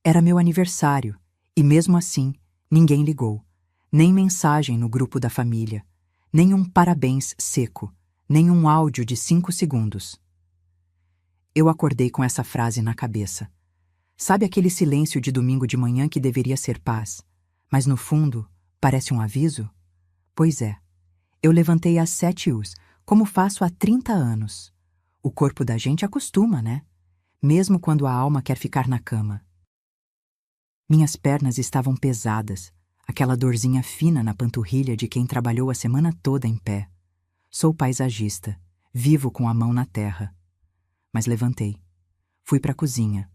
Era meu aniversário, e mesmo assim, ninguém ligou. Nem mensagem no grupo da família, nem um parabéns seco, nem um áudio de 5 segundos. Eu acordei com essa frase na cabeça. Sabe aquele silêncio de domingo de manhã que deveria ser paz, mas no fundo parece um aviso? Pois é. Eu levantei às 7h, como faço há 30 anos. O corpo da gente acostuma, né? Mesmo quando a alma quer ficar na cama. Minhas pernas estavam pesadas, aquela dorzinha fina na panturrilha de quem trabalhou a semana toda em pé. Sou paisagista, vivo com a mão na terra. Mas levantei. Fui para a cozinha.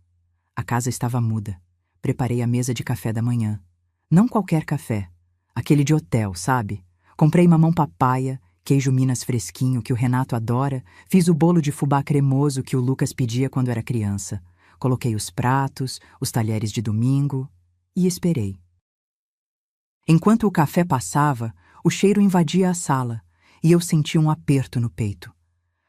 A casa estava muda. Preparei a mesa de café da manhã. Não qualquer café, aquele de hotel, sabe? Comprei mamão papaya, queijo Minas fresquinho que o Renato adora, fiz o bolo de fubá cremoso que o Lucas pedia quando era criança. Coloquei os pratos, os talheres de domingo e esperei. Enquanto o café passava, o cheiro invadia a sala e eu senti um aperto no peito.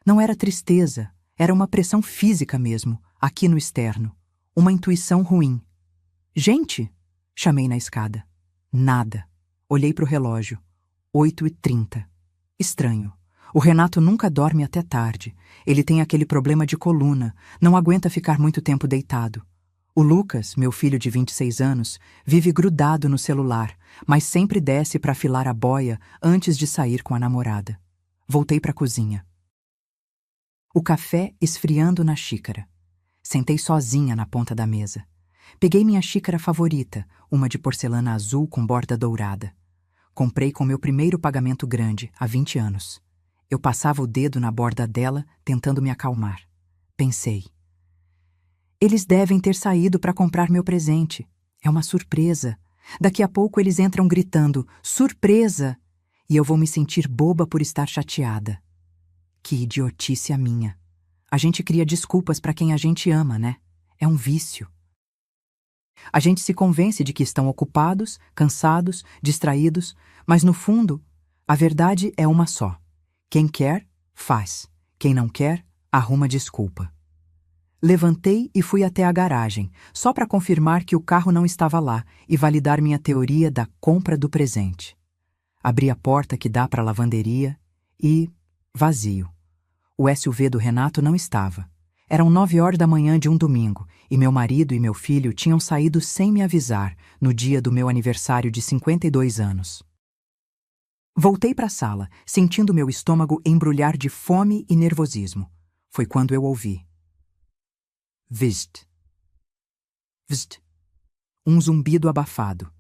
Não era tristeza, era uma pressão física mesmo, aqui no externo. Uma intuição ruim. Gente! Chamei na escada. Nada. Olhei para o relógio. 8h30. Estranho. O Renato nunca dorme até tarde. Ele tem aquele problema de coluna, não aguenta ficar muito tempo deitado. O Lucas, meu filho de 26 anos, vive grudado no celular, mas sempre desce para afilar a boia antes de sair com a namorada. Voltei para a cozinha. O café esfriando na xícara. Sentei sozinha na ponta da mesa. Peguei minha xícara favorita, uma de porcelana azul com borda dourada. Comprei com meu primeiro pagamento grande, há 20 anos. Eu passava o dedo na borda dela, tentando me acalmar. Pensei. Eles devem ter saído para comprar meu presente. É uma surpresa. Daqui a pouco eles entram gritando, surpresa! E eu vou me sentir boba por estar chateada. Que idiotice a minha. A gente cria desculpas para quem a gente ama, né? É um vício. A gente se convence de que estão ocupados, cansados, distraídos, mas no fundo, a verdade é uma só. Quem quer, faz. Quem não quer, arruma desculpa. Levantei e fui até a garagem, só para confirmar que o carro não estava lá e validar minha teoria da compra do presente. Abri a porta que dá para a lavanderia e... vazio. O SUV do Renato não estava. Eram 9h da manhã de um domingo, e meu marido e meu filho tinham saído sem me avisar, no dia do meu aniversário de 52 anos. Voltei para a sala, sentindo meu estômago embrulhar de fome e nervosismo. Foi quando eu ouvi. Vst. Vst. Um zumbido abafado.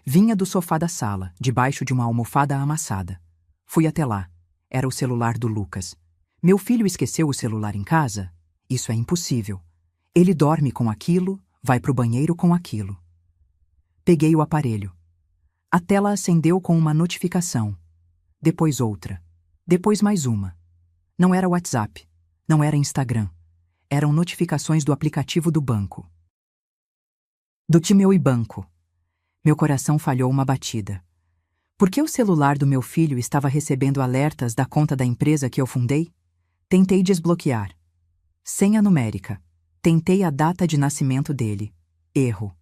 Vinha do sofá da sala, debaixo de uma almofada amassada. Fui até lá. Era o celular do Lucas. Meu filho esqueceu o celular em casa? Isso é impossível. Ele dorme com aquilo, vai para o banheiro com aquilo. Peguei o aparelho. A tela acendeu com uma notificação. Depois outra. Depois mais uma. Não era WhatsApp. Não era Instagram. Eram notificações do aplicativo do banco. Do Timeu e Banco. Meu coração falhou uma batida. Por que o celular do meu filho estava recebendo alertas da conta da empresa que eu fundei? Tentei desbloquear. Senha numérica. Tentei a data de nascimento dele. Erro.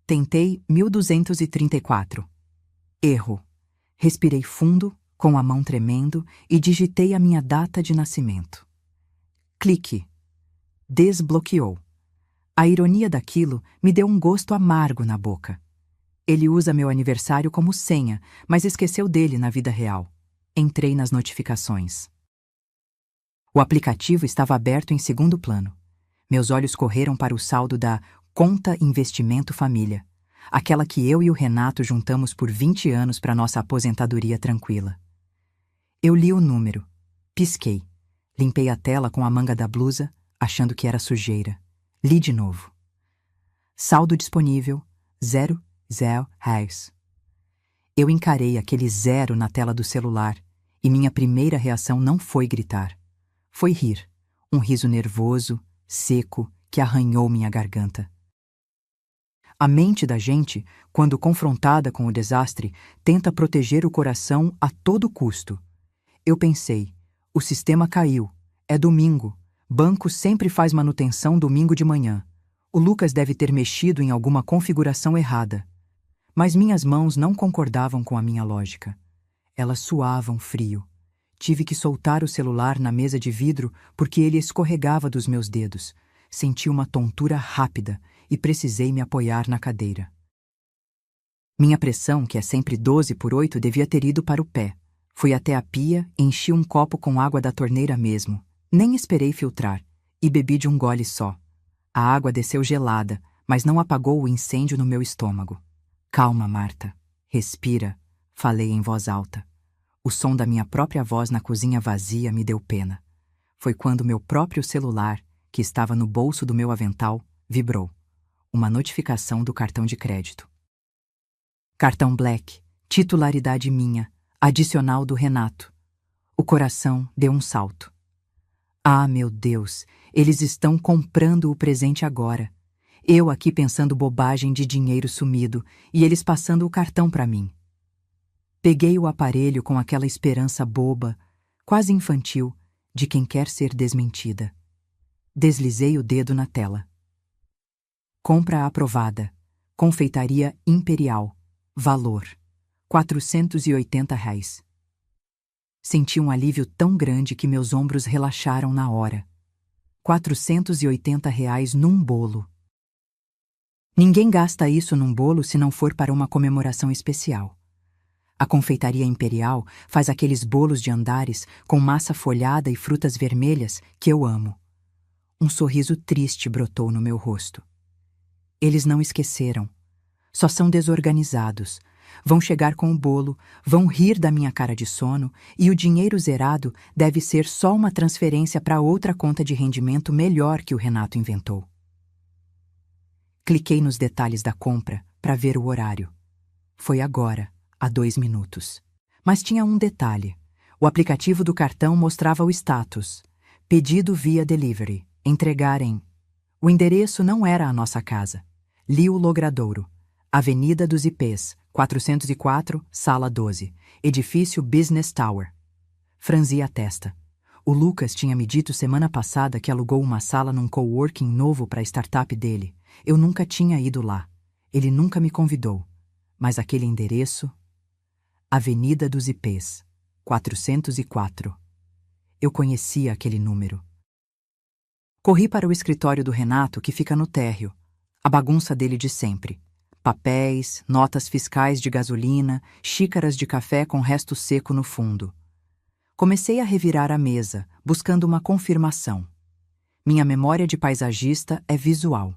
Tentei 1234. Erro. Respirei fundo, com a mão tremendo, e digitei a minha data de nascimento. Clique. Desbloqueou. A ironia daquilo me deu um gosto amargo na boca. Ele usa meu aniversário como senha, mas esqueceu dele na vida real. Entrei nas notificações. O aplicativo estava aberto em segundo plano. Meus olhos correram para o saldo da Conta Investimento Família, aquela que eu e o Renato juntamos por 20 anos para nossa aposentadoria tranquila. Eu li o número. Pisquei. Limpei a tela com a manga da blusa, achando que era sujeira. Li de novo. Saldo disponível, 0 reais. Eu encarei aquele 0 na tela do celular e minha primeira reação não foi gritar. Foi rir, um riso nervoso, seco, que arranhou minha garganta. A mente da gente, quando confrontada com o desastre, tenta proteger o coração a todo custo. Eu pensei, o sistema caiu, é domingo, banco sempre faz manutenção domingo de manhã. O Lucas deve ter mexido em alguma configuração errada. Mas minhas mãos não concordavam com a minha lógica. Elas suavam frio. Tive que soltar o celular na mesa de vidro porque ele escorregava dos meus dedos. Senti uma tontura rápida e precisei me apoiar na cadeira. Minha pressão, que é sempre 12/8, devia ter ido para o pé. Fui até a pia e enchi um copo com água da torneira mesmo. Nem esperei filtrar e bebi de um gole só. A água desceu gelada, mas não apagou o incêndio no meu estômago. Calma, Marta. Respira, falei em voz alta. O som da minha própria voz na cozinha vazia me deu pena. Foi quando meu próprio celular, que estava no bolso do meu avental, vibrou. Uma notificação do cartão de crédito. Cartão Black, titularidade minha, adicional do Renato. O coração deu um salto. Ah, meu Deus, eles estão comprando o presente agora. Eu aqui pensando bobagem de dinheiro sumido e eles passando o cartão para mim. Peguei o aparelho com aquela esperança boba, quase infantil, de quem quer ser desmentida. Deslizei o dedo na tela. Compra aprovada. Confeitaria Imperial. Valor: R$ 480. Senti um alívio tão grande que meus ombros relaxaram na hora. R$ 480 num bolo. Ninguém gasta isso num bolo se não for para uma comemoração especial. A Confeitaria Imperial faz aqueles bolos de andares com massa folhada e frutas vermelhas que eu amo. Um sorriso triste brotou no meu rosto. Eles não esqueceram. Só são desorganizados. Vão chegar com o bolo, vão rir da minha cara de sono e o dinheiro zerado deve ser só uma transferência para outra conta de rendimento melhor que o Renato inventou. Cliquei nos detalhes da compra para ver o horário. Foi agora, há 2 minutos. Mas tinha um detalhe. O aplicativo do cartão mostrava o status. Pedido via delivery. Entregar em... O endereço não era a nossa casa. Lio Logradouro. Avenida dos IPs, 404, Sala 12. Edifício Business Tower. Franzi a testa. O Lucas tinha me dito semana passada que alugou uma sala num coworking novo para a startup dele. Eu nunca tinha ido lá. Ele nunca me convidou. Mas aquele endereço... Avenida dos IPs, 404. Eu conhecia aquele número. Corri para o escritório do Renato, que fica no térreo. A bagunça dele de sempre. Papéis, notas fiscais de gasolina, xícaras de café com resto seco no fundo. Comecei a revirar a mesa, buscando uma confirmação. Minha memória de paisagista é visual.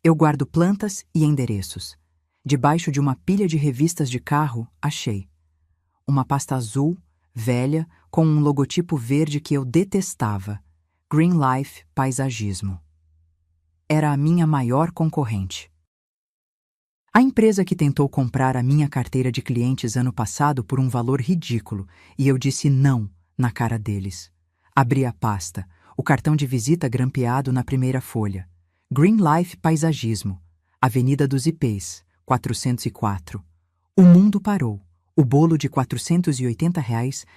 Eu guardo plantas e endereços. Debaixo de uma pilha de revistas de carro, achei. Uma pasta azul, velha, com um logotipo verde que eu detestava. Green Life Paisagismo. Era a minha maior concorrente. A empresa que tentou comprar a minha carteira de clientes ano passado por um valor ridículo, e eu disse não na cara deles. Abri a pasta, o cartão de visita grampeado na primeira folha. Green Life Paisagismo, Avenida dos IPs, 404. O mundo parou. O bolo de R$ 480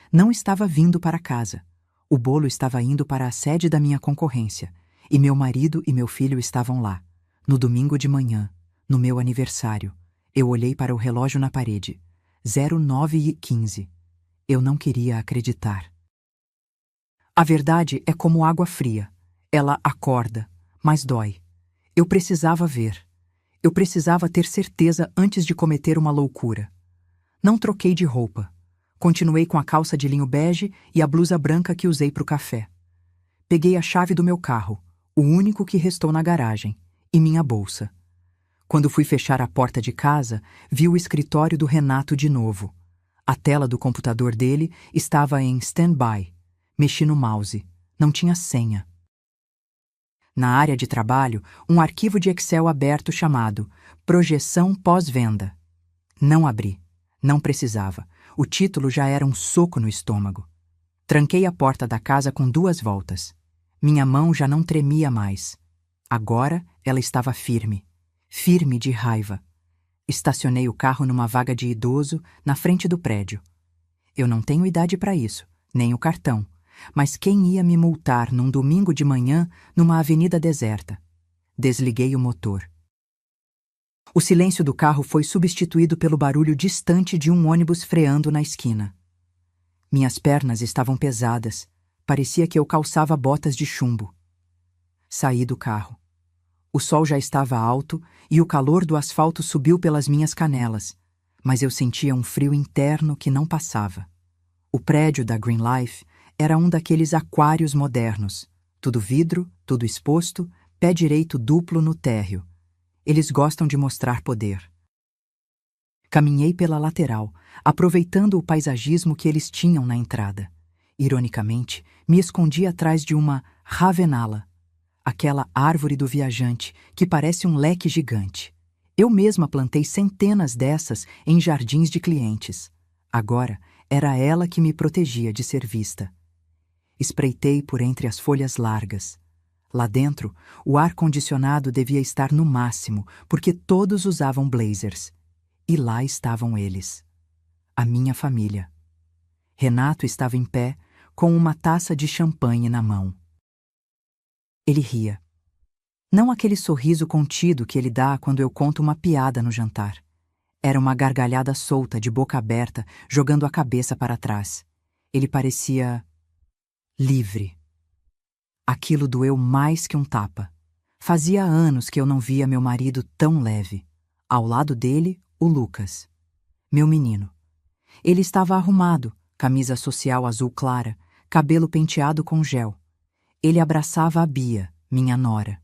não estava vindo para casa. O bolo estava indo para a sede da minha concorrência, e meu marido e meu filho estavam lá. No domingo de manhã, no meu aniversário, eu olhei para o relógio na parede. 09h15. Eu não queria acreditar. A verdade é como água fria. Ela acorda, mas dói. Eu precisava ver. Eu precisava ter certeza antes de cometer uma loucura. Não troquei de roupa. Continuei com a calça de linho bege e a blusa branca que usei para o café. Peguei a chave do meu carro, o único que restou na garagem, e minha bolsa. Quando fui fechar a porta de casa, vi o escritório do Renato de novo. A tela do computador dele estava em stand-by. Mexi no mouse. Não tinha senha. Na área de trabalho, um arquivo de Excel aberto chamado Projeção Pós-Venda. Não abri. Não precisava. O título já era um soco no estômago. Tranquei a porta da casa com 2 voltas. Minha mão já não tremia mais. Agora ela estava firme. Firme de raiva. Estacionei o carro numa vaga de idoso na frente do prédio. Eu não tenho idade para isso, nem o cartão. Mas quem ia me multar num domingo de manhã numa avenida deserta? Desliguei o motor. O silêncio do carro foi substituído pelo barulho distante de um ônibus freando na esquina. Minhas pernas estavam pesadas. Parecia que eu calçava botas de chumbo. Saí do carro. O sol já estava alto e o calor do asfalto subiu pelas minhas canelas, mas eu sentia um frio interno que não passava. O prédio da Green Life era um daqueles aquários modernos. Tudo vidro, tudo exposto, pé direito duplo no térreo. Eles gostam de mostrar poder. Caminhei pela lateral, aproveitando o paisagismo que eles tinham na entrada. Ironicamente, me escondi atrás de uma ravenala, aquela árvore do viajante que parece um leque gigante. Eu mesma plantei centenas dessas em jardins de clientes. Agora, era ela que me protegia de ser vista. Espreitei por entre as folhas largas. Lá dentro, o ar-condicionado devia estar no máximo, porque todos usavam blazers. E lá estavam eles. A minha família. Renato estava em pé, com uma taça de champanhe na mão. Ele ria. Não aquele sorriso contido que ele dá quando eu conto uma piada no jantar. Era uma gargalhada solta, de boca aberta, jogando a cabeça para trás. Ele parecia livre. Aquilo doeu mais que um tapa. Fazia anos que eu não via meu marido tão leve. Ao lado dele, o Lucas. Meu menino. Ele estava arrumado, camisa social azul clara, cabelo penteado com gel. Ele abraçava a Bia, minha nora.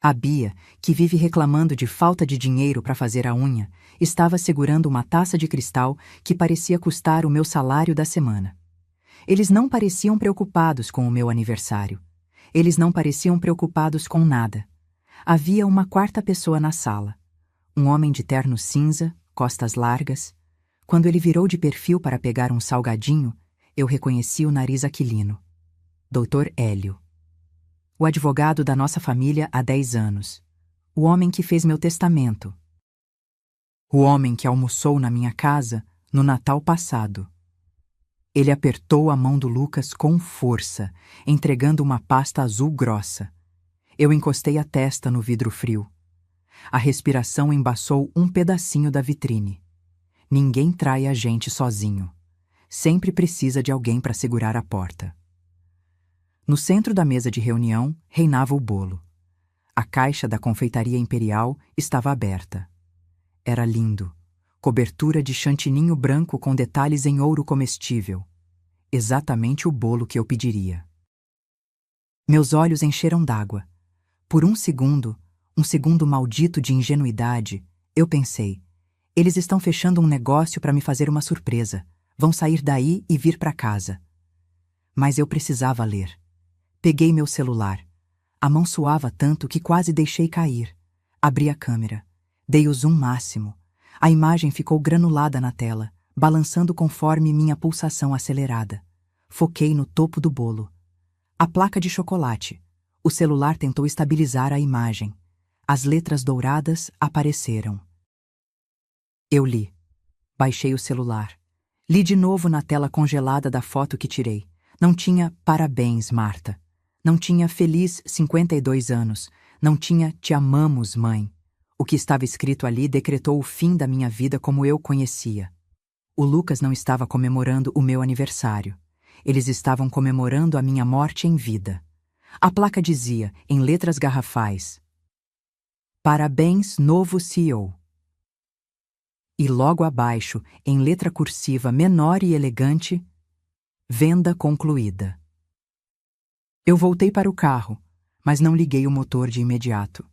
A Bia, que vive reclamando de falta de dinheiro para fazer a unha, estava segurando uma taça de cristal que parecia custar o meu salário da semana. Eles não pareciam preocupados com o meu aniversário. Eles não pareciam preocupados com nada. Havia uma quarta pessoa na sala. Um homem de terno cinza, costas largas. Quando ele virou de perfil para pegar um salgadinho, eu reconheci o nariz aquilino. Dr. Hélio. O advogado da nossa família há 10 anos. O homem que fez meu testamento. O homem que almoçou na minha casa no Natal passado. Ele apertou a mão do Lucas com força, entregando uma pasta azul grossa. Eu encostei a testa no vidro frio. A respiração embaçou um pedacinho da vitrine. Ninguém trai a gente sozinho. Sempre precisa de alguém para segurar a porta. No centro da mesa de reunião reinava o bolo. A caixa da confeitaria imperial estava aberta. Era lindo. Cobertura de chantininho branco com detalhes em ouro comestível. Exatamente o bolo que eu pediria. Meus olhos encheram d'água. Por um segundo maldito de ingenuidade, eu pensei: eles estão fechando um negócio para me fazer uma surpresa. Vão sair daí e vir para casa. Mas eu precisava ler. Peguei meu celular. A mão suava tanto que quase deixei cair. Abri a câmera. Dei o zoom máximo. A imagem ficou granulada na tela, balançando conforme minha pulsação acelerada. Foquei no topo do bolo. A placa de chocolate. O celular tentou estabilizar a imagem. As letras douradas apareceram. Eu li. Baixei o celular. Li de novo na tela congelada da foto que tirei. Não tinha "Parabéns, Marta". Não tinha "Feliz 52 anos". Não tinha "Te amamos, mãe". O que estava escrito ali decretou o fim da minha vida como eu conhecia. O Lucas não estava comemorando o meu aniversário. Eles estavam comemorando a minha morte em vida. A placa dizia, em letras garrafais: "Parabéns, novo CEO". E logo abaixo, em letra cursiva menor e elegante: "Venda concluída". Eu voltei para o carro, mas não liguei o motor de imediato.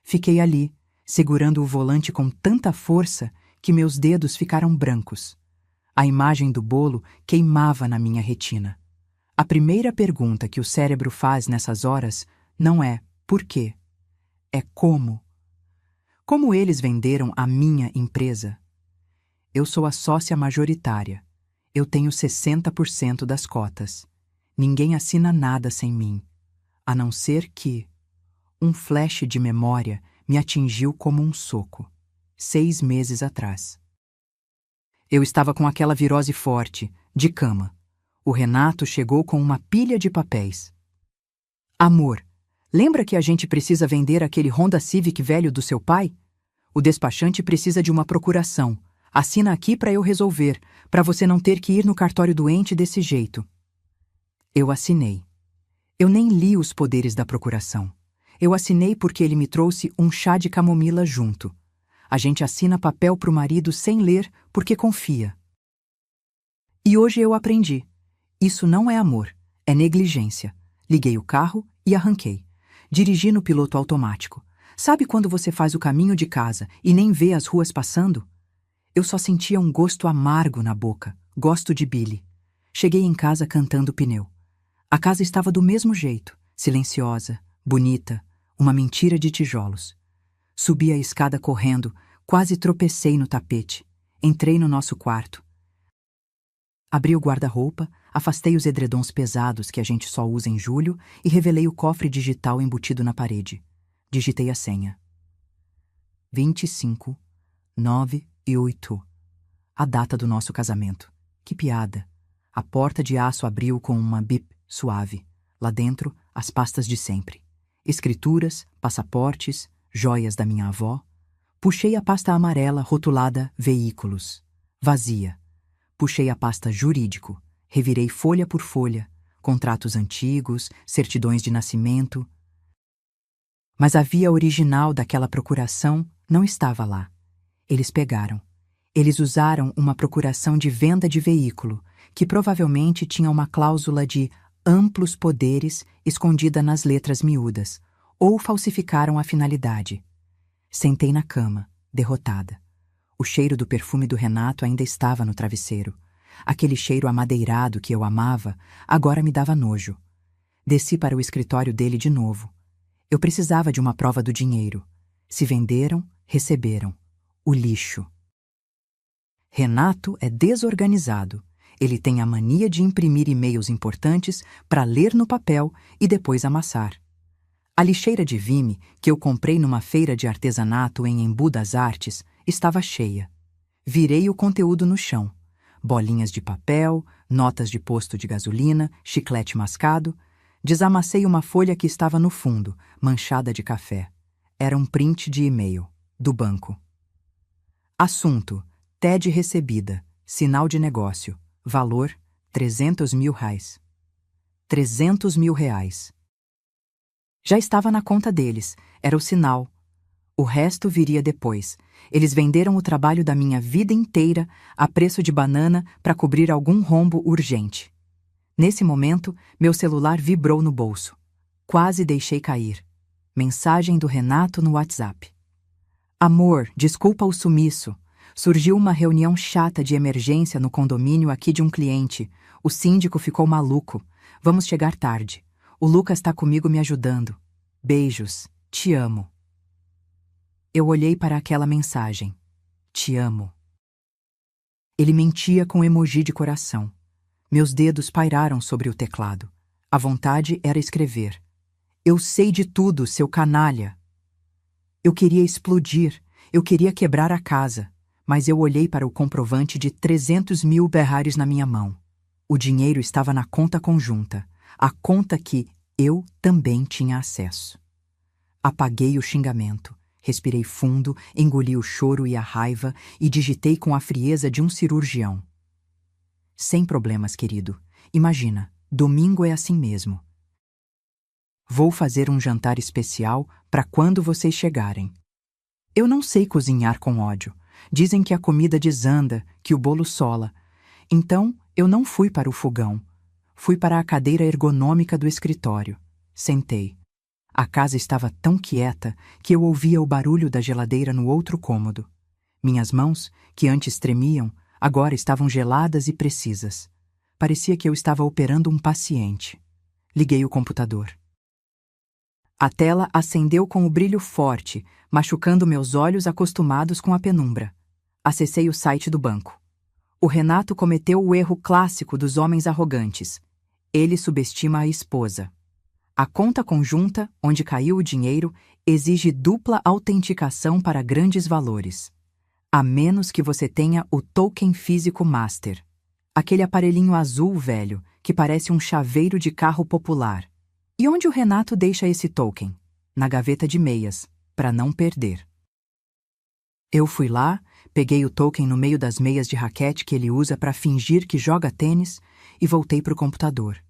Fiquei ali, segurando o volante com tanta força que meus dedos ficaram brancos. A imagem do bolo queimava na minha retina. A primeira pergunta que o cérebro faz nessas horas não é por quê, é como. Como eles venderam a minha empresa? Eu sou a sócia majoritária. Eu tenho 60% das cotas. Ninguém assina nada sem mim, a não ser que um flash de memória me atingiu como um soco, 6 meses atrás. Eu estava com aquela virose forte, de cama. O Renato chegou com uma pilha de papéis. "Amor, Lembra que a gente precisa vender aquele Honda Civic velho do seu pai? O despachante precisa de uma procuração. Assina aqui para eu resolver, para você não ter que ir no cartório doente desse jeito. Eu assinei. Eu nem li os poderes da procuração. Eu assinei porque ele me trouxe um chá de camomila junto. A gente assina papel pro marido sem ler porque confia. E hoje eu aprendi. Isso não é amor, é negligência. Liguei o carro e arranquei. Dirigi no piloto automático. Sabe quando você faz o caminho de casa e nem vê as ruas passando? Eu só sentia um gosto amargo na boca, gosto de Billy. Cheguei em casa cantando pneu. A casa estava do mesmo jeito, silenciosa, bonita, uma mentira de tijolos. Subi a escada correndo, quase tropecei no tapete. Entrei no nosso quarto. Abri o guarda-roupa, afastei os edredons pesados que a gente só usa em julho e revelei o cofre digital embutido na parede. Digitei a senha. 25, 9 e 8. A data do nosso casamento. Que piada. A porta de aço abriu com uma bip suave. Lá dentro, as pastas de sempre. Escrituras, passaportes, joias da minha avó. Puxei a pasta amarela rotulada Veículos. Vazia. Puxei a pasta Jurídico. Revirei folha por folha. Contratos antigos, certidões de nascimento. Mas a via original daquela procuração não estava lá. Eles pegaram. Eles usaram uma procuração de venda de veículo, que provavelmente tinha uma cláusula de amplos poderes escondida nas letras miúdas, ou falsificaram a finalidade. Sentei na cama, derrotada. O cheiro do perfume do Renato ainda estava no travesseiro. Aquele cheiro amadeirado que eu amava agora me dava nojo. Desci para o escritório dele de novo. Eu precisava de uma prova do dinheiro. Se venderam, receberam. O lixo. Renato é desorganizado. Ele tem a mania de imprimir e-mails importantes para ler no papel e depois amassar. A lixeira de Vime, que eu comprei numa feira de artesanato em Embu das Artes, estava cheia. Virei o conteúdo no chão. Bolinhas de papel, notas de posto de gasolina, chiclete mascado. Desamassei uma folha que estava no fundo, manchada de café. Era um print de e-mail, do banco. Assunto: TED recebida, sinal de negócio, valor R$300 mil. R$300 mil. Já estava na conta deles, era o sinal. O resto viria depois. Eles venderam o trabalho da minha vida inteira a preço de banana para cobrir algum rombo urgente. Nesse momento, meu celular vibrou no bolso. Quase deixei cair. Mensagem do Renato no WhatsApp. Amor, desculpa o sumiço. Surgiu uma reunião chata de emergência no condomínio aqui de um cliente. O síndico ficou maluco. Vamos chegar tarde. O Lucas está comigo me ajudando. Beijos. Te amo. Eu olhei para aquela mensagem. Te amo. Ele mentia com emoji de coração. Meus dedos pairaram sobre o teclado. A vontade era escrever. Eu sei de tudo, seu canalha. Eu queria explodir. Eu queria quebrar a casa. Mas eu olhei para o comprovante de R$300 mil na minha mão. O dinheiro estava na conta conjunta. A conta que eu também tinha acesso. Apaguei o xingamento. Respirei fundo, engoli o choro e a raiva e digitei com a frieza de um cirurgião. Sem problemas, querido. Imagina, domingo é assim mesmo. Vou fazer um jantar especial para quando vocês chegarem. Eu não sei cozinhar com ódio. Dizem que a comida desanda, que o bolo sola. Então, eu não fui para o fogão. Fui para a cadeira ergonômica do escritório. Sentei. A casa estava tão quieta que eu ouvia o barulho da geladeira no outro cômodo. Minhas mãos, que antes tremiam, agora estavam geladas e precisas. Parecia que eu estava operando um paciente. Liguei o computador. A tela acendeu com o brilho forte, machucando meus olhos acostumados com a penumbra. Acessei o site do banco. O Renato cometeu o erro clássico dos homens arrogantes. Ele subestima a esposa. A conta conjunta, onde caiu o dinheiro, exige dupla autenticação para grandes valores. A menos que você tenha o token físico master. Aquele aparelhinho azul velho, que parece um chaveiro de carro popular. E onde o Renato deixa esse token? Na gaveta de meias, para não perder. Eu fui lá, peguei o token no meio das meias de raquete que ele usa para fingir que joga tênis e voltei para o computador.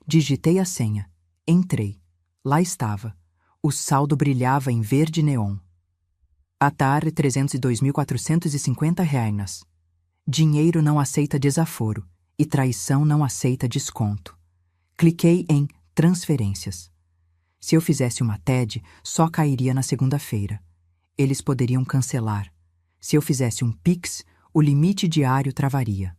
Digitei a senha. Entrei. Lá estava. O saldo brilhava em verde neon. Atar R$302.450. Dinheiro não aceita desaforo e traição não aceita desconto. Cliquei em transferências. Se eu fizesse uma TED, só cairia na segunda-feira. Eles poderiam cancelar. Se eu fizesse um Pix, o limite diário travaria.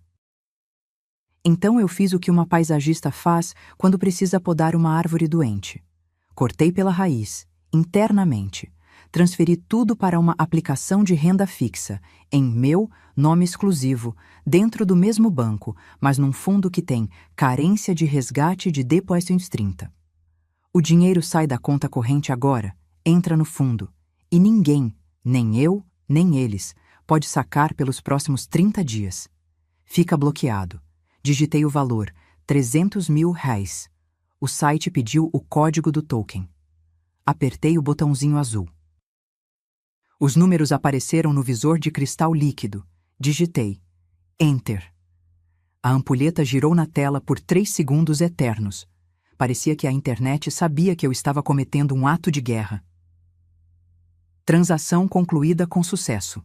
Então eu fiz o que uma paisagista faz quando precisa podar uma árvore doente. Cortei pela raiz, internamente. Transferi tudo para uma aplicação de renda fixa, em meu nome exclusivo, dentro do mesmo banco, mas num fundo que tem carência de resgate de depósitos 30. O dinheiro sai da conta corrente agora, entra no fundo, e ninguém, nem eu, nem eles, pode sacar pelos próximos 30 dias. Fica bloqueado. Digitei o valor, R$300.000. O site pediu o código do token. Apertei o botãozinho azul. Os números apareceram no visor de cristal líquido. Digitei. Enter. A ampulheta girou na tela por 3 segundos eternos. Parecia que a internet sabia que eu estava cometendo um ato de guerra. Transação concluída com sucesso.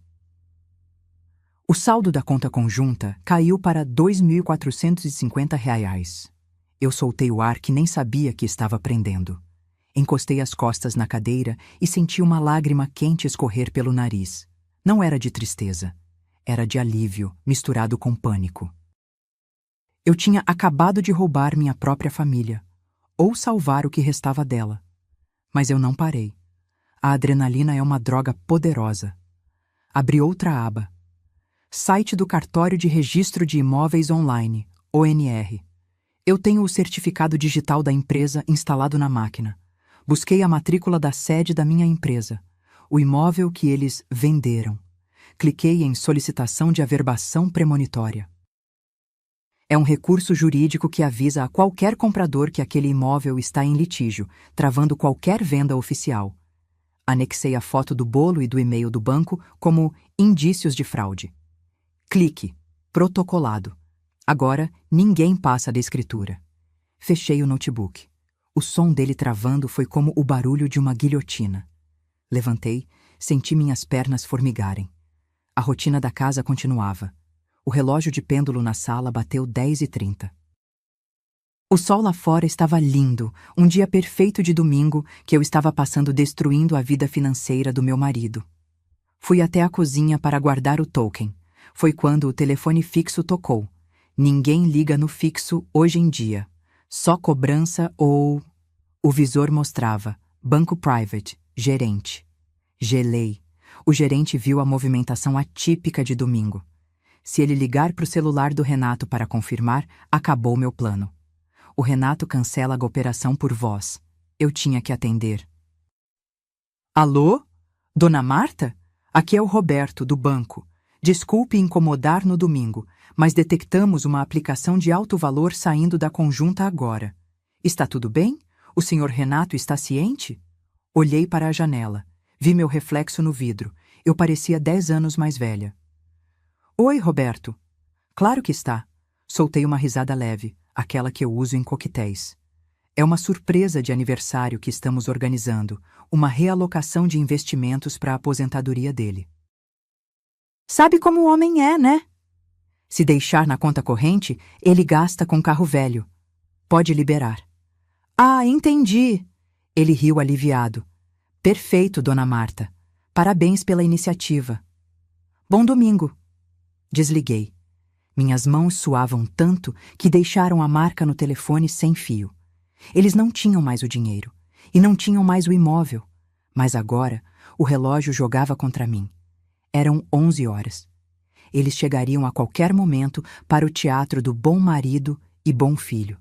O saldo da conta conjunta caiu para R$2.450. Eu soltei o ar que nem sabia que estava prendendo. Encostei as costas na cadeira e senti uma lágrima quente escorrer pelo nariz. Não era de tristeza. Era de alívio, misturado com pânico. Eu tinha acabado de roubar minha própria família, ou salvar o que restava dela. Mas eu não parei. A adrenalina é uma droga poderosa. Abri outra aba. Site do Cartório de Registro de Imóveis Online, ONR. Eu tenho o certificado digital da empresa instalado na máquina. Busquei a matrícula da sede da minha empresa, o imóvel que eles venderam. Cliquei em solicitação de averbação premonitória. É um recurso jurídico que avisa a qualquer comprador que aquele imóvel está em litígio, travando qualquer venda oficial. Anexei a foto do bolo e do e-mail do banco como indícios de fraude. Clique. Protocolado. Agora, ninguém passa da escritura. Fechei o notebook. O som dele travando foi como o barulho de uma guilhotina. Levantei, senti minhas pernas formigarem. A rotina da casa continuava. O relógio de pêndulo na sala bateu 10h30. O sol lá fora estava lindo, um dia perfeito de domingo que eu estava passando destruindo a vida financeira do meu marido. Fui até a cozinha para guardar o token. Foi quando o telefone fixo tocou. Ninguém liga no fixo hoje em dia. Só cobrança ou... O visor mostrava Banco Private, gerente. Gelei. O gerente viu a movimentação atípica de domingo. Se ele ligar para o celular do Renato para confirmar, acabou meu plano. O Renato cancela a operação por voz. Eu tinha que atender. Alô? Dona Marta? Aqui é o Roberto, do banco. Desculpe incomodar no domingo, mas detectamos uma aplicação de alto valor saindo da conjunta agora. Está tudo bem? O senhor Renato está ciente? Olhei para a janela. Vi meu reflexo no vidro. Eu parecia 10 anos mais velha. Oi, Roberto. Claro que está. Soltei uma risada leve, aquela que eu uso em coquetéis. É uma surpresa de aniversário que estamos organizando, uma realocação de investimentos para a aposentadoria dele. Sabe como o homem é, né? Se deixar na conta corrente, ele gasta com carro velho. Pode liberar. Ah, entendi. Ele riu aliviado. Perfeito, dona Marta. Parabéns pela iniciativa. Bom domingo. Desliguei. Minhas mãos suavam tanto que deixaram a marca no telefone sem fio. Eles não tinham mais o dinheiro. E não tinham mais o imóvel. Mas agora, o relógio jogava contra mim. Eram 11 horas. Eles chegariam a qualquer momento para o teatro do bom marido e bom filho.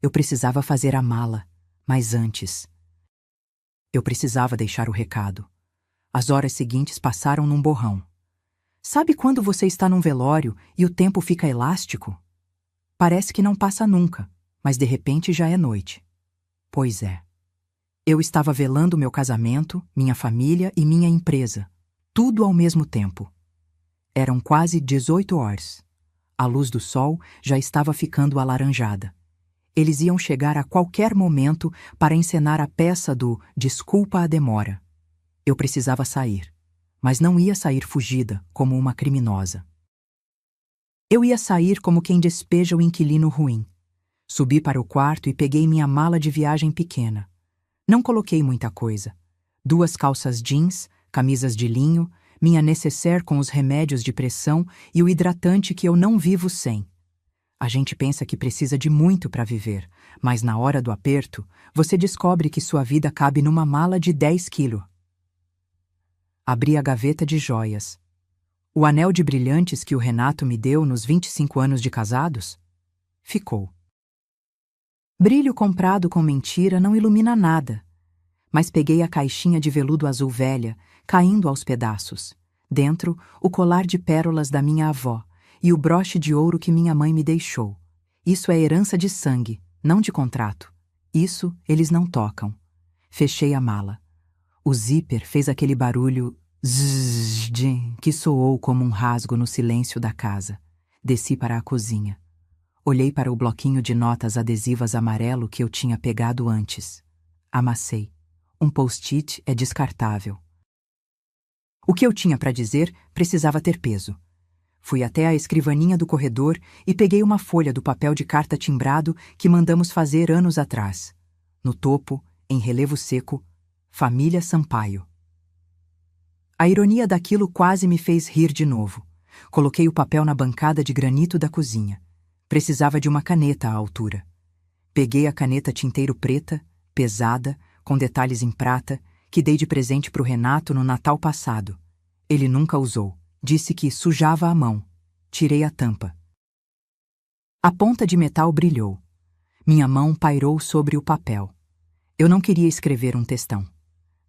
Eu precisava fazer a mala, mas antes... Eu precisava deixar o recado. As horas seguintes passaram num borrão. Sabe quando você está num velório e o tempo fica elástico? Parece que não passa nunca, mas de repente já é noite. Pois é. Eu estava velando meu casamento, minha família e minha empresa, tudo ao mesmo tempo. Eram quase 18 horas. A luz do sol já estava ficando alaranjada. Eles iam chegar a qualquer momento para encenar a peça do Desculpa a demora. Eu precisava sair, mas não ia sair fugida, como uma criminosa. Eu ia sair como quem despeja o inquilino ruim. Subi para o quarto e peguei minha mala de viagem pequena. Não coloquei muita coisa. 2 calças jeans, camisas de linho, minha nécessaire com os remédios de pressão e o hidratante que eu não vivo sem. A gente pensa que precisa de muito para viver, mas na hora do aperto, você descobre que sua vida cabe numa mala de 10 quilos. Abri a gaveta de joias. O anel de brilhantes que o Renato me deu nos 25 anos de casados? Ficou. Brilho comprado com mentira não ilumina nada. Mas peguei a caixinha de veludo azul velha, caindo aos pedaços. Dentro, o colar de pérolas da minha avó e o broche de ouro que minha mãe me deixou. Isso é herança de sangue, não de contrato. Isso eles não tocam. Fechei a mala. O zíper fez aquele barulho zzz que soou como um rasgo no silêncio da casa. Desci para a cozinha. Olhei para o bloquinho de notas adesivas amarelo que eu tinha pegado antes. Amassei. Um post-it é descartável. O que eu tinha para dizer precisava ter peso. Fui até a escrivaninha do corredor e peguei uma folha do papel de carta timbrado que mandamos fazer anos atrás. No topo, em relevo seco, Família Sampaio. A ironia daquilo quase me fez rir de novo. Coloquei o papel na bancada de granito da cozinha. Precisava de uma caneta à altura. Peguei a caneta tinteiro preta, pesada, com detalhes em prata, que dei de presente para o Renato no Natal passado. Ele nunca usou. Disse que sujava a mão. Tirei a tampa. A ponta de metal brilhou. Minha mão pairou sobre o papel. Eu não queria escrever um textão.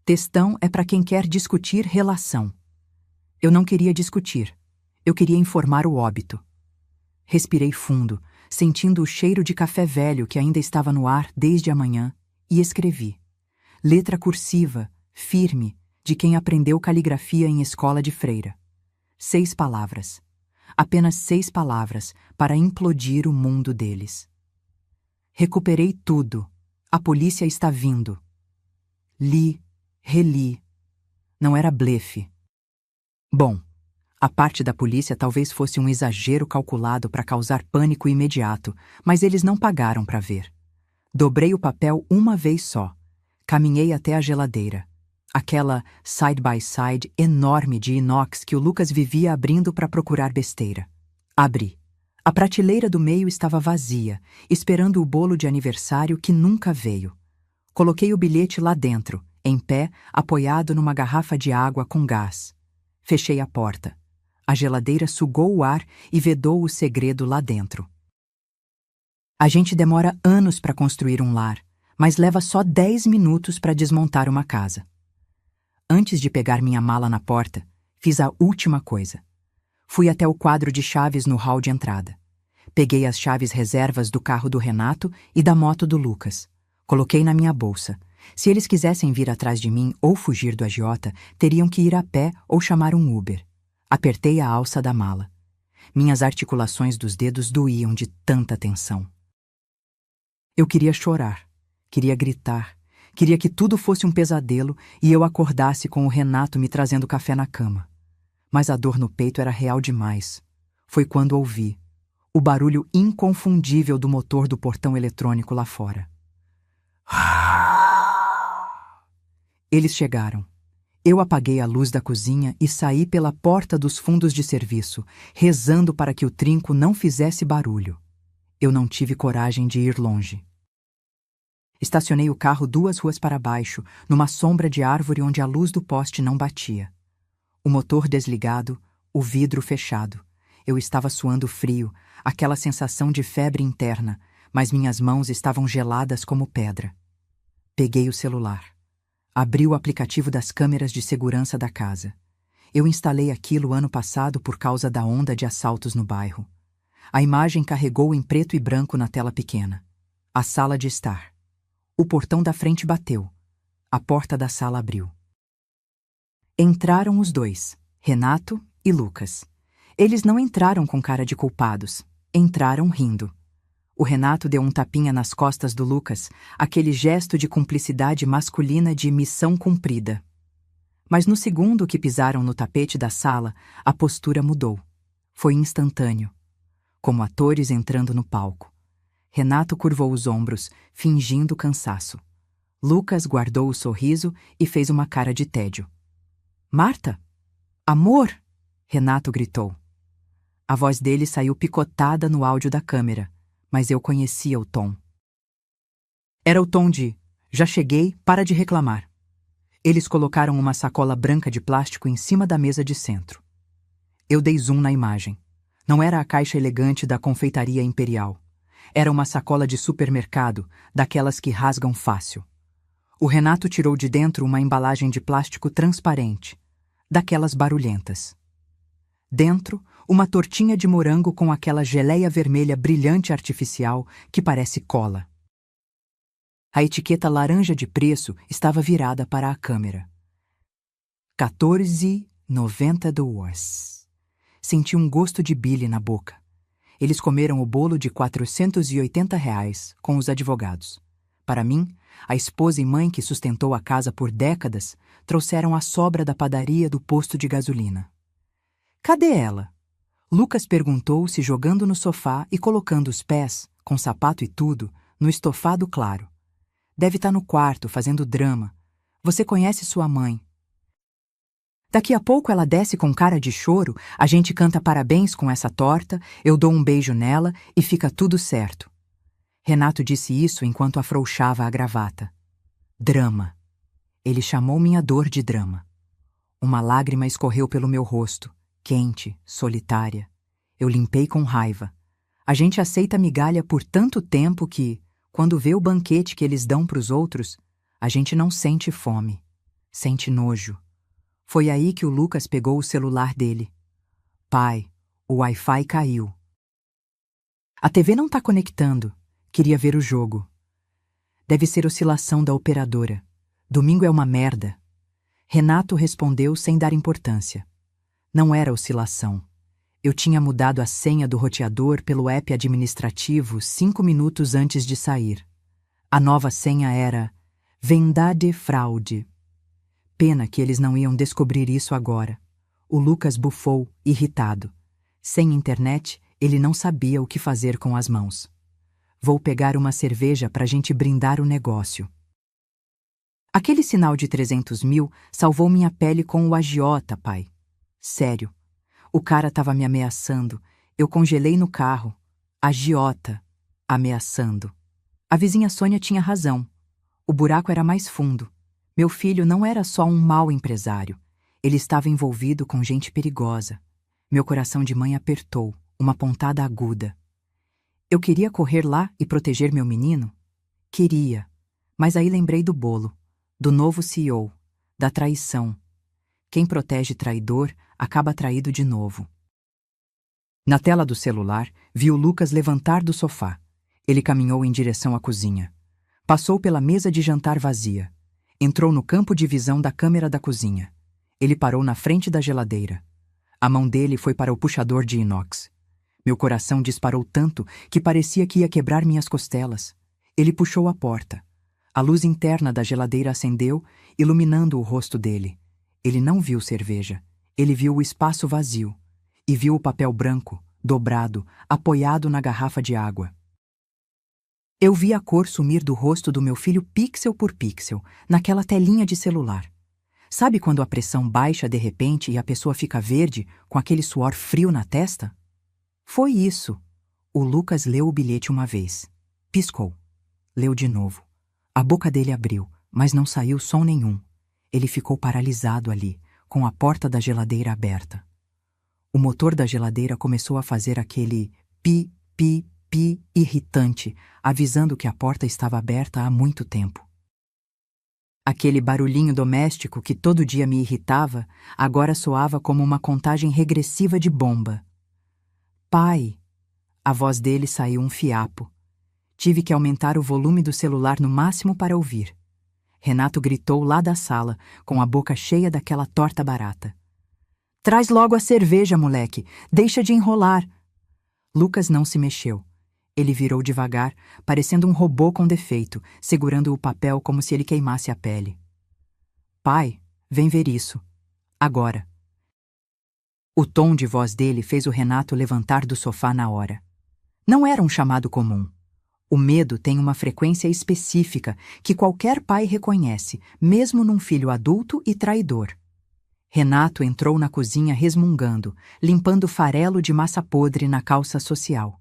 Textão é para quem quer discutir relação. Eu não queria discutir. Eu queria informar o óbito. Respirei fundo, sentindo o cheiro de café velho que ainda estava no ar desde a manhã, e escrevi. Letra cursiva, firme, de quem aprendeu caligrafia em escola de freira. 6 palavras. Apenas 6 palavras para implodir o mundo deles. Recuperei tudo. A polícia está vindo. Li, reli. Não era blefe. Bom, a parte da polícia talvez fosse um exagero calculado para causar pânico imediato, mas eles não pagaram para ver. Dobrei o papel uma vez só. Caminhei até a geladeira. Aquela side-by-side enorme de inox que o Lucas vivia abrindo para procurar besteira. Abri. A prateleira do meio estava vazia, esperando o bolo de aniversário que nunca veio. Coloquei o bilhete lá dentro, em pé, apoiado numa garrafa de água com gás. Fechei a porta. A geladeira sugou o ar e vedou o segredo lá dentro. A gente demora anos para construir um lar, mas leva só 10 minutos para desmontar uma casa. Antes de pegar minha mala na porta, fiz a última coisa. Fui até o quadro de chaves no hall de entrada. Peguei as chaves reservas do carro do Renato e da moto do Lucas. Coloquei na minha bolsa. Se eles quisessem vir atrás de mim ou fugir do agiota, teriam que ir a pé ou chamar um Uber. Apertei a alça da mala. Minhas articulações dos dedos doíam de tanta tensão. Eu queria chorar, queria gritar, queria que tudo fosse um pesadelo e eu acordasse com o Renato me trazendo café na cama. Mas a dor no peito era real demais. Foi quando ouvi o barulho inconfundível do motor do portão eletrônico lá fora. Eles chegaram. Eu apaguei a luz da cozinha e saí pela porta dos fundos de serviço, rezando para que o trinco não fizesse barulho. Eu não tive coragem de ir longe. Estacionei o carro 2 ruas para baixo, numa sombra de árvore onde a luz do poste não batia. O motor desligado, o vidro fechado. Eu estava suando frio, aquela sensação de febre interna, mas minhas mãos estavam geladas como pedra. Peguei o celular. Abri o aplicativo das câmeras de segurança da casa. Eu instalei aquilo ano passado por causa da onda de assaltos no bairro. A imagem carregou em preto e branco na tela pequena. A sala de estar. O portão da frente bateu. A porta da sala abriu. Entraram os dois, Renato e Lucas. Eles não entraram com cara de culpados. Entraram rindo. O Renato deu um tapinha nas costas do Lucas, aquele gesto de cumplicidade masculina de missão cumprida. Mas no segundo que pisaram no tapete da sala, a postura mudou. Foi instantâneo. Como atores entrando no palco. Renato curvou os ombros, fingindo cansaço. Lucas guardou o sorriso e fez uma cara de tédio. "Marta? Amor!" Renato gritou. A voz dele saiu picotada no áudio da câmera, mas eu conhecia o tom. Era o tom de: "Já cheguei, para de reclamar." Eles colocaram uma sacola branca de plástico em cima da mesa de centro. Eu dei zoom na imagem. Não era a caixa elegante da confeitaria imperial. Era uma sacola de supermercado, daquelas que rasgam fácil. O Renato tirou de dentro uma embalagem de plástico transparente, daquelas barulhentas. Dentro, uma tortinha de morango com aquela geleia vermelha brilhante artificial que parece cola. A etiqueta laranja de preço estava virada para a câmera. $14,92. Senti um gosto de bile na boca. Eles comeram o bolo de R$ 480 com os advogados. Para mim, a esposa e mãe que sustentou a casa por décadas trouxeram a sobra da padaria do posto de gasolina. "Cadê ela?" Lucas perguntou, se jogando no sofá e colocando os pés, com sapato e tudo, no estofado claro. "Deve estar no quarto, fazendo drama. Você conhece sua mãe." Daqui a pouco ela desce com cara de choro, a gente canta parabéns com essa torta, eu dou um beijo nela e fica tudo certo. Renato disse isso enquanto afrouxava a gravata. Drama. Ele chamou minha dor de drama. Uma lágrima escorreu pelo meu rosto, quente, solitária. Eu limpei com raiva. A gente aceita migalha por tanto tempo que, quando vê o banquete que eles dão para os outros, a gente não sente fome, sente nojo. Foi aí que o Lucas pegou o celular dele. "Pai, o Wi-Fi caiu." "A TV não tá conectando. Queria ver o jogo." "Deve ser oscilação da operadora. Domingo é uma merda." Renato respondeu sem dar importância. Não era oscilação. Eu tinha mudado a senha do roteador pelo app administrativo 5 minutos antes de sair. A nova senha era Vendade Fraude. Pena que eles não iam descobrir isso agora. O Lucas bufou, irritado. Sem internet, ele não sabia o que fazer com as mãos. "Vou pegar uma cerveja pra gente brindar o negócio." Aquele sinal de 300 mil salvou minha pele com o agiota, pai. Sério. O cara tava me ameaçando. Eu congelei no carro. Agiota. Ameaçando. A vizinha Sônia tinha razão. O buraco era mais fundo. Meu filho não era só um mau empresário. Ele estava envolvido com gente perigosa. Meu coração de mãe apertou, uma pontada aguda. Eu queria correr lá e proteger meu menino? Queria. Mas aí lembrei do bolo, do novo CEO, da traição. Quem protege traidor acaba traído de novo. Na tela do celular, vi o Lucas levantar do sofá. Ele caminhou em direção à cozinha. Passou pela mesa de jantar vazia. Entrou no campo de visão da câmera da cozinha. Ele parou na frente da geladeira. A mão dele foi para o puxador de inox. Meu coração disparou tanto que parecia que ia quebrar minhas costelas. Ele puxou a porta. A luz interna da geladeira acendeu, iluminando o rosto dele. Ele não viu cerveja. Ele viu o espaço vazio. E viu o papel branco, dobrado, apoiado na garrafa de água. Eu vi a cor sumir do rosto do meu filho pixel por pixel, naquela telinha de celular. Sabe quando a pressão baixa de repente e a pessoa fica verde, com aquele suor frio na testa? Foi isso. O Lucas leu o bilhete uma vez. Piscou. Leu de novo. A boca dele abriu, mas não saiu som nenhum. Ele ficou paralisado ali, com a porta da geladeira aberta. O motor da geladeira começou a fazer aquele pi, pi, pi irritante, avisando que a porta estava aberta há muito tempo. Aquele barulhinho doméstico que todo dia me irritava, agora soava como uma contagem regressiva de bomba. "Pai!" A voz dele saiu um fiapo. Tive que aumentar o volume do celular no máximo para ouvir. Renato gritou lá da sala, com a boca cheia daquela torta barata. Traz logo a cerveja, moleque! Deixa de enrolar! Lucas não se mexeu. Ele virou devagar, parecendo um robô com defeito, segurando o papel como se ele queimasse a pele. Pai, vem ver isso. Agora. O tom de voz dele fez o Renato levantar do sofá na hora. Não era um chamado comum. O medo tem uma frequência específica que qualquer pai reconhece, mesmo num filho adulto e traidor. Renato entrou na cozinha resmungando, limpando farelo de massa podre na calça social.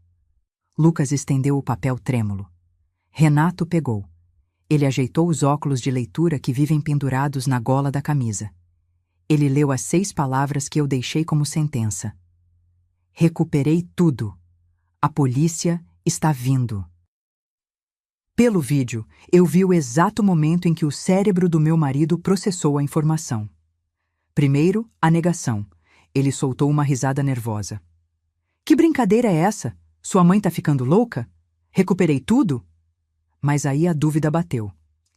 Lucas estendeu o papel trêmulo. Renato pegou. Ele ajeitou os óculos de leitura que vivem pendurados na gola da camisa. Ele leu as 6 palavras que eu deixei como sentença. Recuperei tudo. A polícia está vindo. Pelo vídeo, eu vi o exato momento em que o cérebro do meu marido processou a informação. Primeiro, a negação. Ele soltou uma risada nervosa. Que brincadeira é essa? Sua mãe tá ficando louca? Recuperei tudo? Mas aí a dúvida bateu.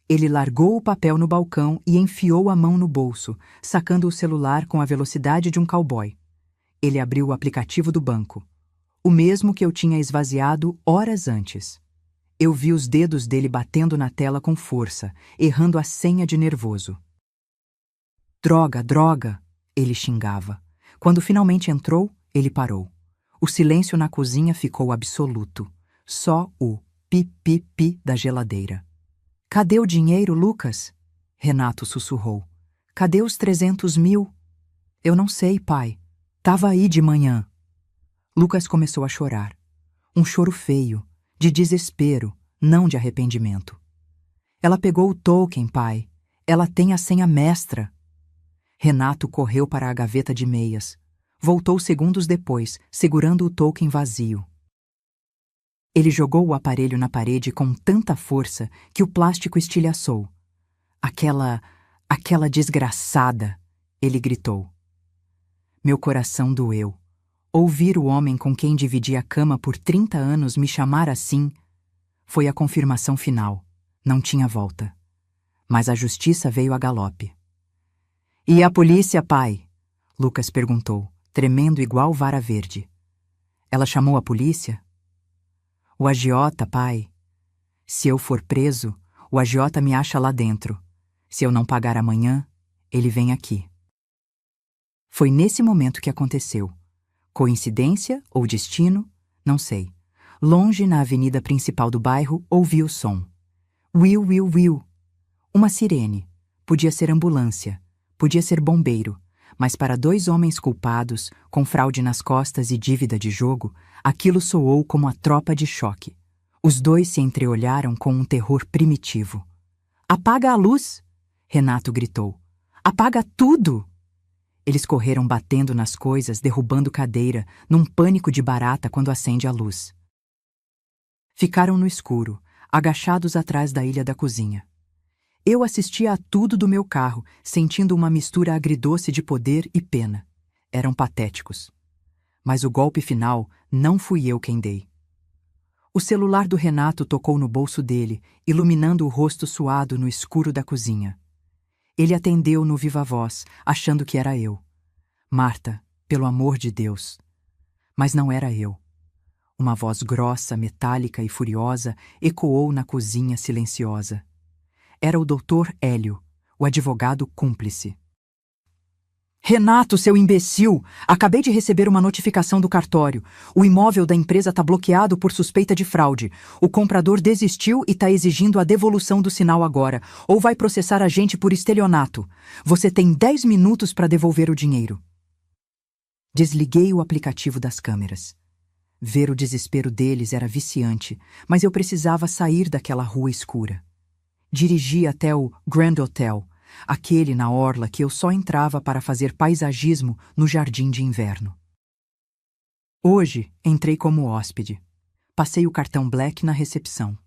Ele largou o papel no balcão e enfiou a mão no bolso, sacando o celular com a velocidade de um cowboy. Ele abriu o aplicativo do banco. O mesmo que eu tinha esvaziado horas antes. Eu vi os dedos dele batendo na tela com força, errando a senha de nervoso. Droga, droga! Ele xingava. Quando finalmente entrou, ele parou. O silêncio na cozinha ficou absoluto. Só o pi-pi-pi da geladeira. Cadê o dinheiro, Lucas? Renato sussurrou. Cadê os 300 mil? Eu não sei, pai. Tava aí de manhã. Lucas começou a chorar. Um choro feio, de desespero, não de arrependimento. Ela pegou o token, pai. Ela tem a senha mestra. Renato correu para a gaveta de meias. Voltou segundos depois, segurando o token vazio. Ele jogou o aparelho na parede com tanta força que o plástico estilhaçou. Aquela desgraçada! Ele gritou. Meu coração doeu. Ouvir o homem com quem dividi a cama por 30 anos me chamar assim foi a confirmação final. Não tinha volta. Mas a justiça veio a galope. E a polícia, pai? Lucas perguntou, tremendo igual vara verde. Ela chamou a polícia? O agiota, pai. Se eu for preso, o agiota me acha lá dentro. Se eu não pagar amanhã, ele vem aqui. Foi nesse momento que aconteceu. Coincidência ou destino? Não sei. Longe na avenida principal do bairro, ouvi o som. Will, Will, Will. Uma sirene. Podia ser ambulância. Podia ser bombeiro. Mas para 2 homens culpados, com fraude nas costas e dívida de jogo, aquilo soou como a tropa de choque. Os 2 se entreolharam com um terror primitivo. Apaga a luz! Renato gritou. Apaga tudo! Eles correram batendo nas coisas, derrubando cadeira, num pânico de barata quando acende a luz. Ficaram no escuro, agachados atrás da ilha da cozinha. Eu assistia a tudo do meu carro, sentindo uma mistura agridoce de poder e pena. Eram patéticos. Mas o golpe final não fui eu quem dei. O celular do Renato tocou no bolso dele, iluminando o rosto suado no escuro da cozinha. Ele atendeu no viva voz, achando que era eu. Marta, pelo amor de Deus. Mas não era eu. Uma voz grossa, metálica e furiosa ecoou na cozinha silenciosa. Era o Dr. Hélio, o advogado cúmplice. Renato, seu imbecil! Acabei de receber uma notificação do cartório. O imóvel da empresa está bloqueado por suspeita de fraude. O comprador desistiu e está exigindo a devolução do sinal agora, ou vai processar a gente por estelionato. Você tem 10 minutos para devolver o dinheiro. Desliguei o aplicativo das câmeras. Ver o desespero deles era viciante, mas eu precisava sair daquela rua escura. Dirigi até o Grand Hotel, aquele na orla que eu só entrava para fazer paisagismo no jardim de inverno. Hoje, entrei como hóspede. Passei o cartão Black na recepção.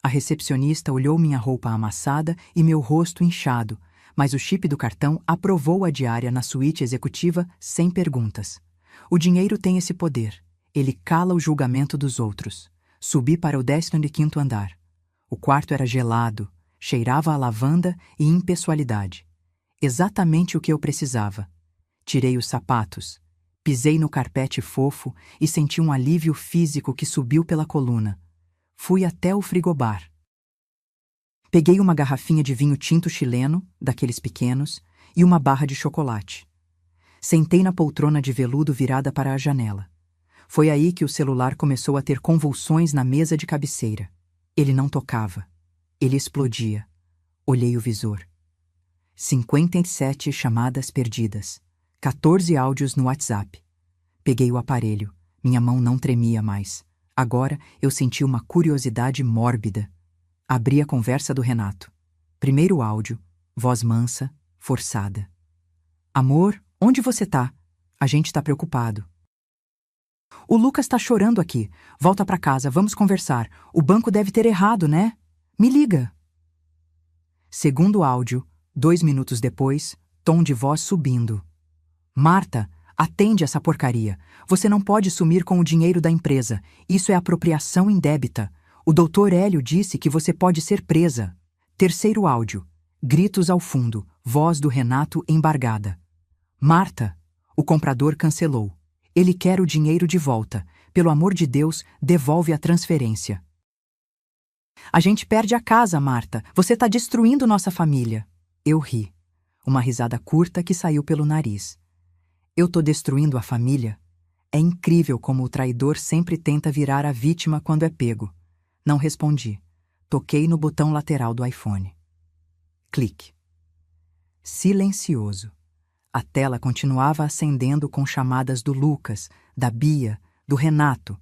A recepcionista olhou minha roupa amassada e meu rosto inchado, mas o chip do cartão aprovou a diária na suíte executiva sem perguntas. O dinheiro tem esse poder. Ele cala o julgamento dos outros. Subi para o 15º andar. O quarto era gelado, cheirava a lavanda e impessoalidade. Exatamente o que eu precisava. Tirei os sapatos, pisei no carpete fofo e senti um alívio físico que subiu pela coluna. Fui até o frigobar. Peguei uma garrafinha de vinho tinto chileno, daqueles pequenos, e uma barra de chocolate. Sentei na poltrona de veludo virada para a janela. Foi aí que o celular começou a ter convulsões na mesa de cabeceira. Ele não tocava. Ele explodia. Olhei o visor. 57 chamadas perdidas. 14 áudios no WhatsApp. Peguei o aparelho. Minha mão não tremia mais. Agora eu senti uma curiosidade mórbida. Abri a conversa do Renato. Primeiro áudio, voz mansa, forçada. Amor, onde você tá? A gente tá preocupado. O Lucas tá chorando aqui. Volta pra casa, vamos conversar. O banco deve ter errado, né? Me liga. Segundo áudio, 2 minutos depois, tom de voz subindo. Marta, atende essa porcaria. Você não pode sumir com o dinheiro da empresa. Isso é apropriação indébita. O Dr. Hélio disse que você pode ser presa. Terceiro áudio. Gritos ao fundo. Voz do Renato embargada. Marta, o comprador cancelou. Ele quer o dinheiro de volta. Pelo amor de Deus, devolve a transferência. A gente perde a casa, Marta. Você está destruindo nossa família. Eu ri. Uma risada curta que saiu pelo nariz. Eu tô destruindo a família? É incrível como o traidor sempre tenta virar a vítima quando é pego. Não respondi. Toquei no botão lateral do iPhone. Clique. Silencioso. A tela continuava acendendo com chamadas do Lucas, da Bia, do Renato.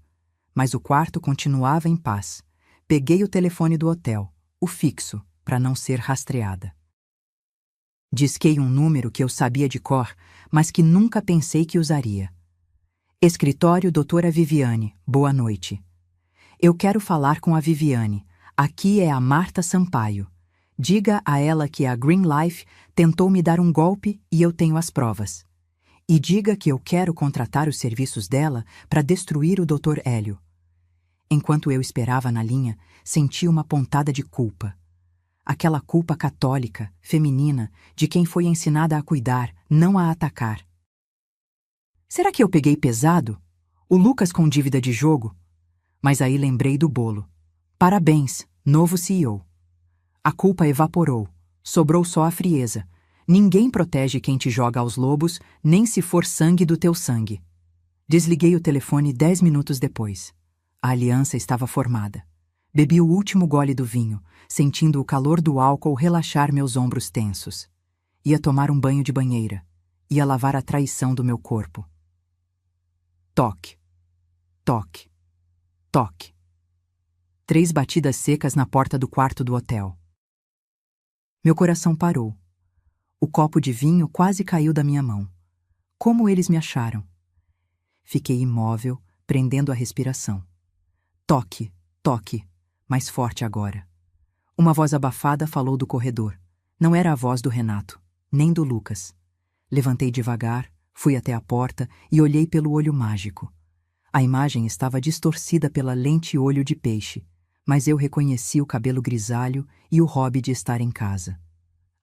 Mas o quarto continuava em paz. Peguei o telefone do hotel, o fixo, para não ser rastreada. Disquei um número que eu sabia de cor, mas que nunca pensei que usaria. Escritório Doutora Viviane, boa noite. Eu quero falar com a Viviane. Aqui é a Marta Sampaio. Diga a ela que a Green Life tentou me dar um golpe e eu tenho as provas. E diga que eu quero contratar os serviços dela para destruir o Dr. Hélio. Enquanto eu esperava na linha, senti uma pontada de culpa. Aquela culpa católica, feminina, de quem foi ensinada a cuidar, não a atacar. Será que eu peguei pesado? O Lucas com dívida de jogo? Mas aí lembrei do bolo. Parabéns, novo CEO. A culpa evaporou. Sobrou só a frieza. Ninguém protege quem te joga aos lobos, nem se for sangue do teu sangue. Desliguei o telefone 10 minutos depois. A aliança estava formada. Bebi o último gole do vinho, sentindo o calor do álcool relaxar meus ombros tensos. Ia tomar um banho de banheira. Ia lavar a traição do meu corpo. Toque. Toque. Toque. 3 batidas secas na porta do quarto do hotel. Meu coração parou. O copo de vinho quase caiu da minha mão. Como eles me acharam? Fiquei imóvel, prendendo a respiração. Toque, toque, mais forte agora. Uma voz abafada falou do corredor. Não era a voz do Renato, nem do Lucas. Levantei devagar, fui até a porta e olhei pelo olho mágico. A imagem estava distorcida pela lente olho de peixe, mas eu reconheci o cabelo grisalho e o hobby de estar em casa.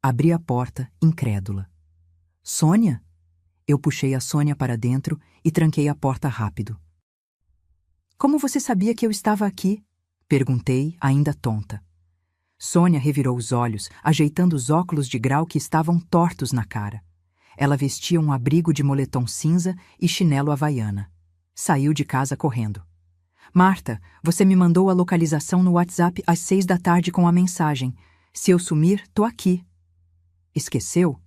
Abri a porta, incrédula. Sônia? Eu puxei a Sônia para dentro e tranquei a porta rápido. Como você sabia que eu estava aqui? Perguntei, ainda tonta. Sônia revirou os olhos, ajeitando os óculos de grau que estavam tortos na cara. Ela vestia um abrigo de moletom cinza e chinelo havaiana. Saiu de casa correndo. Marta, você me mandou a localização no WhatsApp às 6 da tarde com a mensagem. Se eu sumir, tô aqui. Esqueceu?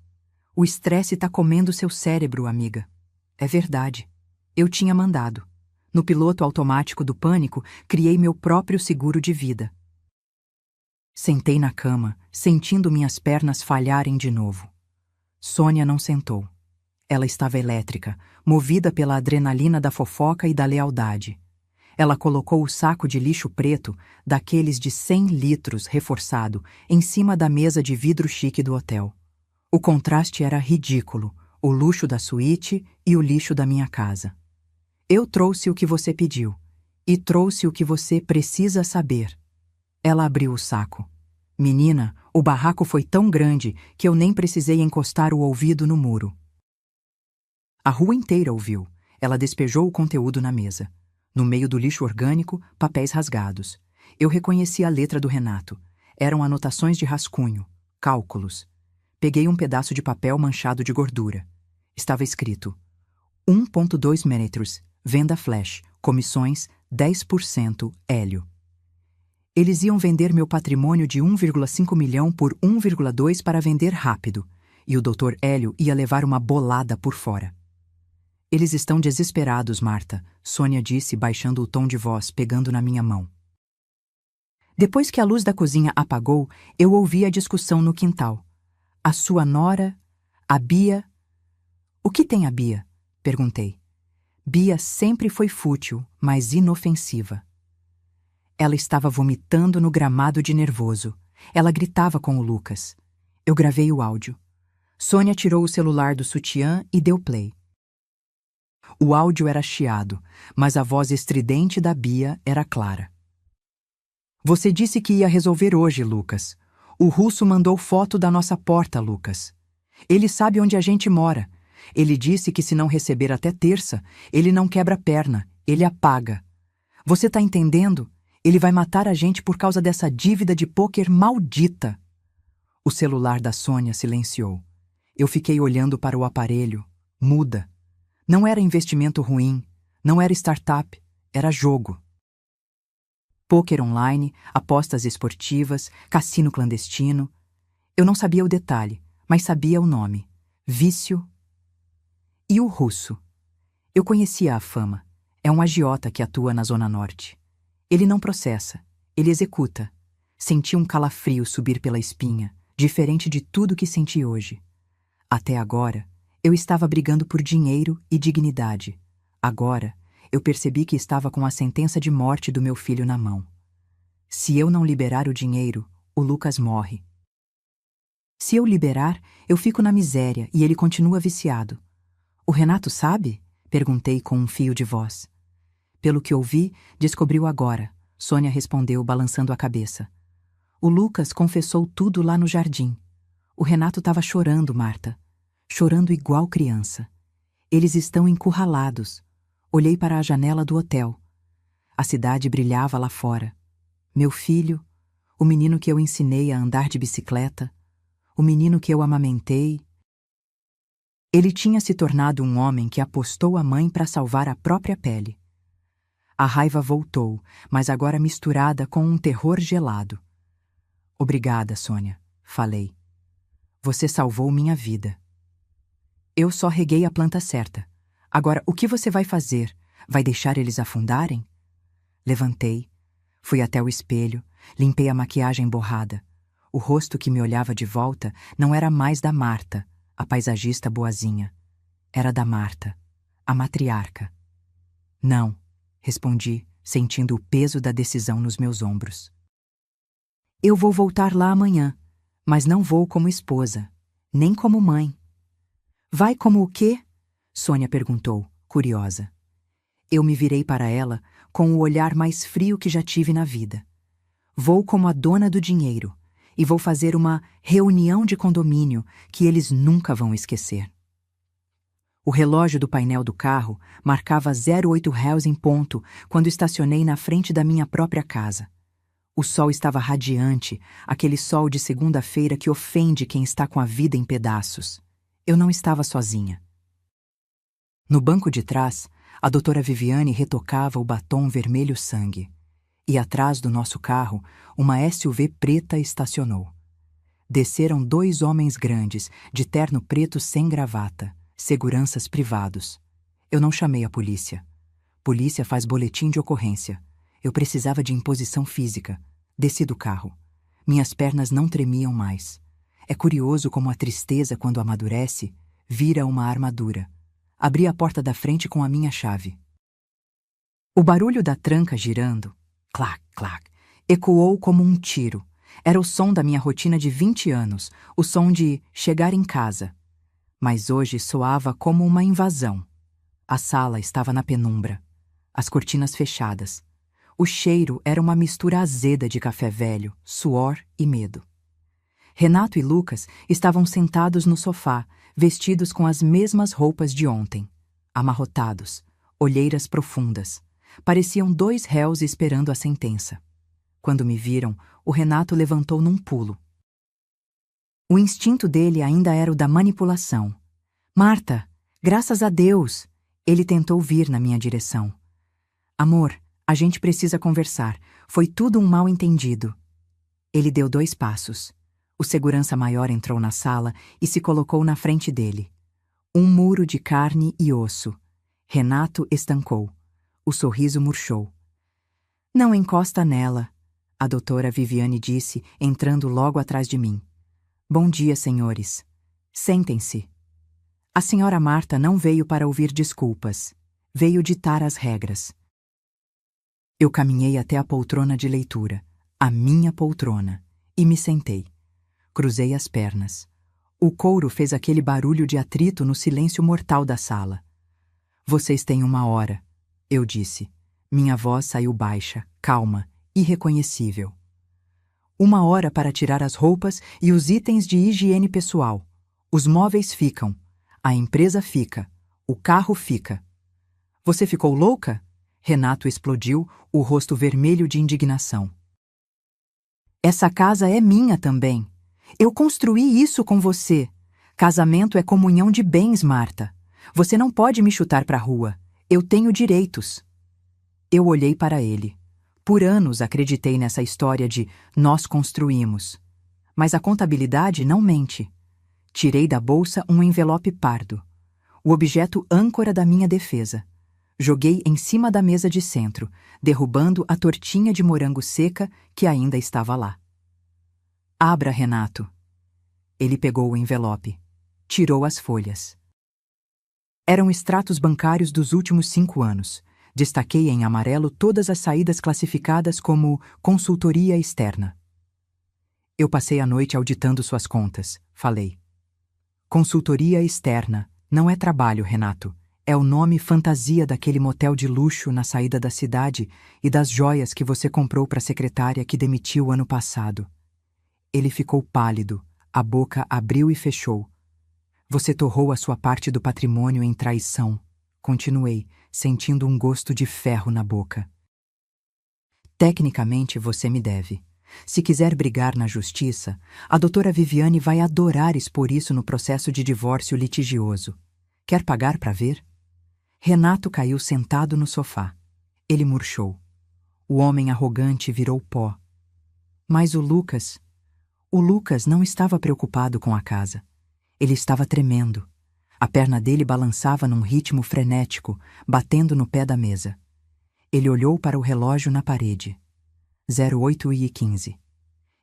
O estresse tá comendo seu cérebro, amiga. É verdade. Eu tinha mandado. No piloto automático do pânico, criei meu próprio seguro de vida. Sentei na cama, sentindo minhas pernas falharem de novo. Sônia não sentou. Ela estava elétrica, movida pela adrenalina da fofoca e da lealdade. Ela colocou o saco de lixo preto, daqueles de 100 litros reforçado, em cima da mesa de vidro chique do hotel. O contraste era ridículo, o luxo da suíte e o lixo da minha casa. Eu trouxe o que você pediu. E trouxe o que você precisa saber. Ela abriu o saco. Menina, o barraco foi tão grande que eu nem precisei encostar o ouvido no muro. A rua inteira ouviu. Ela despejou o conteúdo na mesa. No meio do lixo orgânico, papéis rasgados. Eu reconheci a letra do Renato. Eram anotações de rascunho, cálculos. Peguei um pedaço de papel manchado de gordura. Estava escrito: 1,2 metros, venda flash, comissões 10% Hélio. Eles iam vender meu patrimônio de 1,5 milhão por 1,2 para vender rápido, e o Dr. Hélio ia levar uma bolada por fora. Eles estão desesperados, Marta, Sônia disse, baixando o tom de voz, pegando na minha mão. Depois que a luz da cozinha apagou, eu ouvi a discussão no quintal. A sua nora, a Bia... O que tem a Bia? Perguntei. Bia sempre foi fútil, mas inofensiva. Ela estava vomitando no gramado de nervoso. Ela gritava com o Lucas. Eu gravei o áudio. Sônia tirou o celular do sutiã e deu play. O áudio era chiado, mas a voz estridente da Bia era clara. Você disse que ia resolver hoje, Lucas. O russo mandou foto da nossa porta, Lucas. Ele sabe onde a gente mora. Ele disse que se não receber até terça, ele não quebra a perna, ele apaga. Você tá entendendo? Ele vai matar a gente por causa dessa dívida de pôquer maldita. O celular da Sônia silenciou. Eu fiquei olhando para o aparelho, muda. Não era investimento ruim, não era startup, era jogo. Pôquer online, apostas esportivas, cassino clandestino. Eu não sabia o detalhe, mas sabia o nome. Vício. E o russo? Eu conhecia a fama. É um agiota que atua na Zona Norte. Ele não processa, ele executa. Senti um calafrio subir pela espinha, diferente de tudo que senti hoje. Até agora, eu estava brigando por dinheiro e dignidade. Agora, eu percebi que estava com a sentença de morte do meu filho na mão. Se eu não liberar o dinheiro, o Lucas morre. Se eu liberar, eu fico na miséria e ele continua viciado. O Renato sabe? Perguntei com um fio de voz. Pelo que ouvi, descobriu agora, Sônia respondeu balançando a cabeça. O Lucas confessou tudo lá no jardim. O Renato estava chorando, Marta. Chorando igual criança. Eles estão encurralados. Olhei para a janela do hotel. A cidade brilhava lá fora. Meu filho, o menino que eu ensinei a andar de bicicleta, o menino que eu amamentei. Ele tinha se tornado um homem que apostou a mãe para salvar a própria pele. A raiva voltou, mas agora misturada com um terror gelado. Obrigada, Sônia, falei. Você salvou minha vida. Eu só reguei a planta certa. Agora, o que você vai fazer? Vai deixar eles afundarem? Levantei, fui até o espelho, limpei a maquiagem borrada. O rosto que me olhava de volta não era mais da Marta, a paisagista boazinha. Era da Marta, a matriarca. Não, respondi, sentindo o peso da decisão nos meus ombros. Eu vou voltar lá amanhã, mas não vou como esposa, nem como mãe. Vai como o quê? Sônia perguntou, curiosa. Eu me virei para ela com o olhar mais frio que já tive na vida. Vou como a dona do dinheiro e vou fazer uma reunião de condomínio que eles nunca vão esquecer. O relógio do painel do carro marcava 08 réus em ponto quando estacionei na frente da minha própria casa. O sol estava radiante, aquele sol de segunda-feira que ofende quem está com a vida em pedaços. Eu não estava sozinha. No banco de trás, a doutora Viviane retocava o batom vermelho sangue. E atrás do nosso carro, uma SUV preta estacionou. Desceram 2 homens grandes, de terno preto sem gravata, seguranças privados. Eu não chamei a polícia. Polícia faz boletim de ocorrência. Eu precisava de imposição física. Desci do carro. Minhas pernas não tremiam mais. É curioso como a tristeza, quando amadurece, vira uma armadura. Abri a porta da frente com a minha chave. O barulho da tranca girando, clac, clac, ecoou como um tiro. Era o som da minha rotina de 20 anos, o som de chegar em casa. Mas hoje soava como uma invasão. A sala estava na penumbra, as cortinas fechadas, O cheiro era uma mistura azeda de café velho, suor e medo. Renato e Lucas estavam sentados no sofá, vestidos com as mesmas roupas de ontem, amarrotados, olheiras profundas. Pareciam dois réus esperando a sentença. Quando me viram, o Renato levantou num pulo. O instinto dele ainda era o da manipulação. Marta, graças a Deus! Ele tentou vir na minha direção. Amor, a gente precisa conversar. Foi tudo um mal-entendido. Ele deu 2 passos. O segurança maior entrou na sala e se colocou na frente dele. Um muro de carne e osso. Renato estancou. O sorriso murchou. Não encosta nela, a doutora Viviane disse, entrando logo atrás de mim. Bom dia, senhores. Sentem-se. A senhora Marta não veio para ouvir desculpas. Veio ditar as regras. Eu caminhei até a poltrona de leitura, a minha poltrona, e me sentei. Cruzei as pernas. O couro fez aquele barulho de atrito no silêncio mortal da sala. Vocês têm 1 hora, eu disse. Minha voz saiu baixa, calma, irreconhecível. 1 hora para tirar as roupas e os itens de higiene pessoal. Os móveis ficam. A empresa fica. O carro fica. Você ficou louca? Renato explodiu, o rosto vermelho de indignação. Essa casa é minha também. Eu construí isso com você. Casamento é comunhão de bens, Marta. Você não pode me chutar para a rua. Eu tenho direitos. Eu olhei para ele. Por anos acreditei nessa história de nós construímos. Mas a contabilidade não mente. Tirei da bolsa um envelope pardo. O objeto âncora da minha defesa. Joguei em cima da mesa de centro, derrubando a tortinha de morango seca que ainda estava lá. Abra, Renato. Ele pegou o envelope. Tirou as folhas. Eram extratos bancários dos últimos 5 anos. Destaquei em amarelo todas as saídas classificadas como consultoria externa. Eu passei a noite auditando suas contas, falei. Consultoria externa. Não é trabalho, Renato. É o nome fantasia daquele motel de luxo na saída da cidade e das joias que você comprou para a secretária que demitiu ano passado. Ele ficou pálido, a boca abriu e fechou. Você torrou a sua parte do patrimônio em traição. Continuei, sentindo um gosto de ferro na boca. Tecnicamente você me deve. Se quiser brigar na justiça, a doutora Viviane vai adorar expor isso no processo de divórcio litigioso. Quer pagar para ver? Renato caiu sentado no sofá. Ele murchou. O homem arrogante virou pó. Mas o Lucas não estava preocupado com a casa. Ele estava tremendo. A perna dele balançava num ritmo frenético, batendo no pé da mesa. Ele olhou para o relógio na parede. 08h15.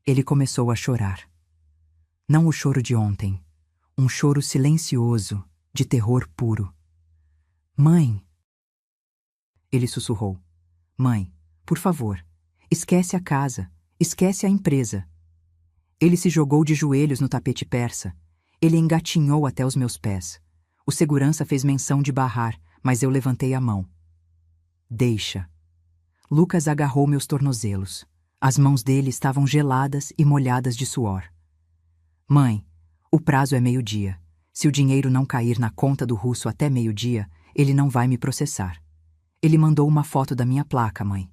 Ele começou a chorar. Não o choro de ontem. Um choro silencioso, de terror puro. Mãe! Ele sussurrou. Mãe, por favor, esquece a casa, esquece a empresa. Ele se jogou de joelhos no tapete persa. Ele engatinhou até os meus pés. O segurança fez menção de barrar, mas eu levantei a mão. Deixa. Lucas agarrou meus tornozelos. As mãos dele estavam geladas e molhadas de suor. Mãe, o prazo é 12h. Se o dinheiro não cair na conta do russo até 12h, ele não vai me processar. Ele mandou uma foto da minha placa, mãe.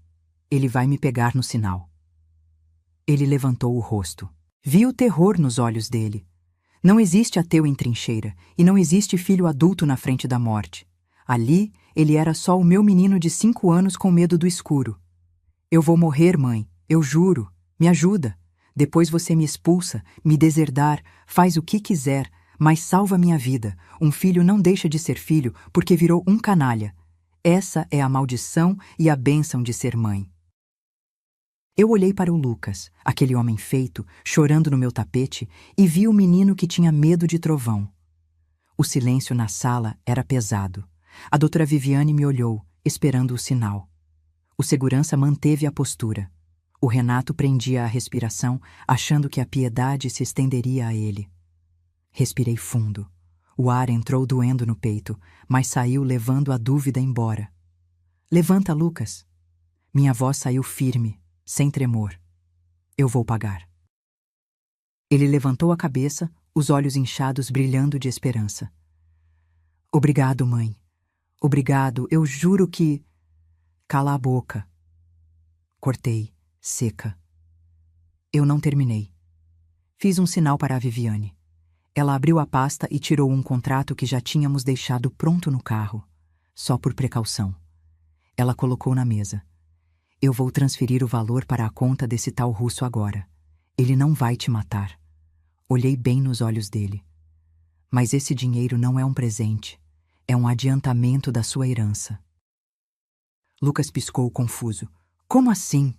Ele vai me pegar no sinal. Ele levantou o rosto. Vi o terror nos olhos dele. Não existe ateu em trincheira, e não existe filho adulto na frente da morte. Ali, ele era só o meu menino de 5 anos com medo do escuro. Eu vou morrer, mãe, eu juro. Me ajuda. Depois você me expulsa, me deserdar, faz o que quiser, mas salva minha vida. Um filho não deixa de ser filho porque virou um canalha. Essa é a maldição e a bênção de ser mãe. Eu olhei para o Lucas, aquele homem feito, chorando no meu tapete, e vi o menino que tinha medo de trovão. O silêncio na sala era pesado. A doutora Viviane me olhou, esperando o sinal. O segurança manteve a postura. O Renato prendia a respiração, achando que a piedade se estenderia a ele. Respirei fundo. O ar entrou doendo no peito, mas saiu levando a dúvida embora. Levanta, Lucas. Minha voz saiu firme, sem tremor. Eu vou pagar. Ele levantou a cabeça, os olhos inchados brilhando de esperança. Obrigado, mãe. Obrigado, eu juro que... Cala a boca. Cortei, seca. Eu não terminei. Fiz um sinal para a Viviane. Ela abriu a pasta e tirou um contrato que já tínhamos deixado pronto no carro, só por precaução. Ela colocou na mesa. Eu vou transferir o valor para a conta desse tal russo agora. Ele não vai te matar. Olhei bem nos olhos dele. Mas esse dinheiro não é um presente. É um adiantamento da sua herança. Lucas piscou confuso. Como assim?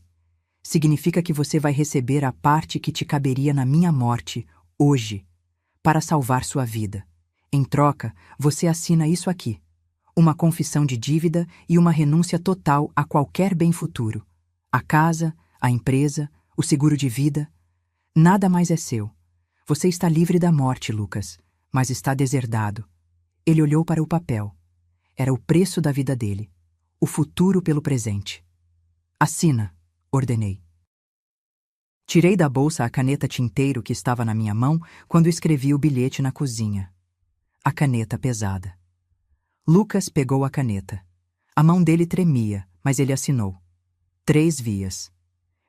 Significa que você vai receber a parte que te caberia na minha morte, hoje, para salvar sua vida. Em troca, você assina isso aqui. Uma confissão de dívida e uma renúncia total a qualquer bem futuro. A casa, a empresa, o seguro de vida. Nada mais é seu. Você está livre da morte, Lucas, mas está deserdado. Ele olhou para o papel. Era o preço da vida dele. O futuro pelo presente. Assina, ordenei. Tirei da bolsa a caneta tinteiro que estava na minha mão quando escrevi o bilhete na cozinha. A caneta pesada. Lucas pegou a caneta. A mão dele tremia, mas ele assinou. 3 vias.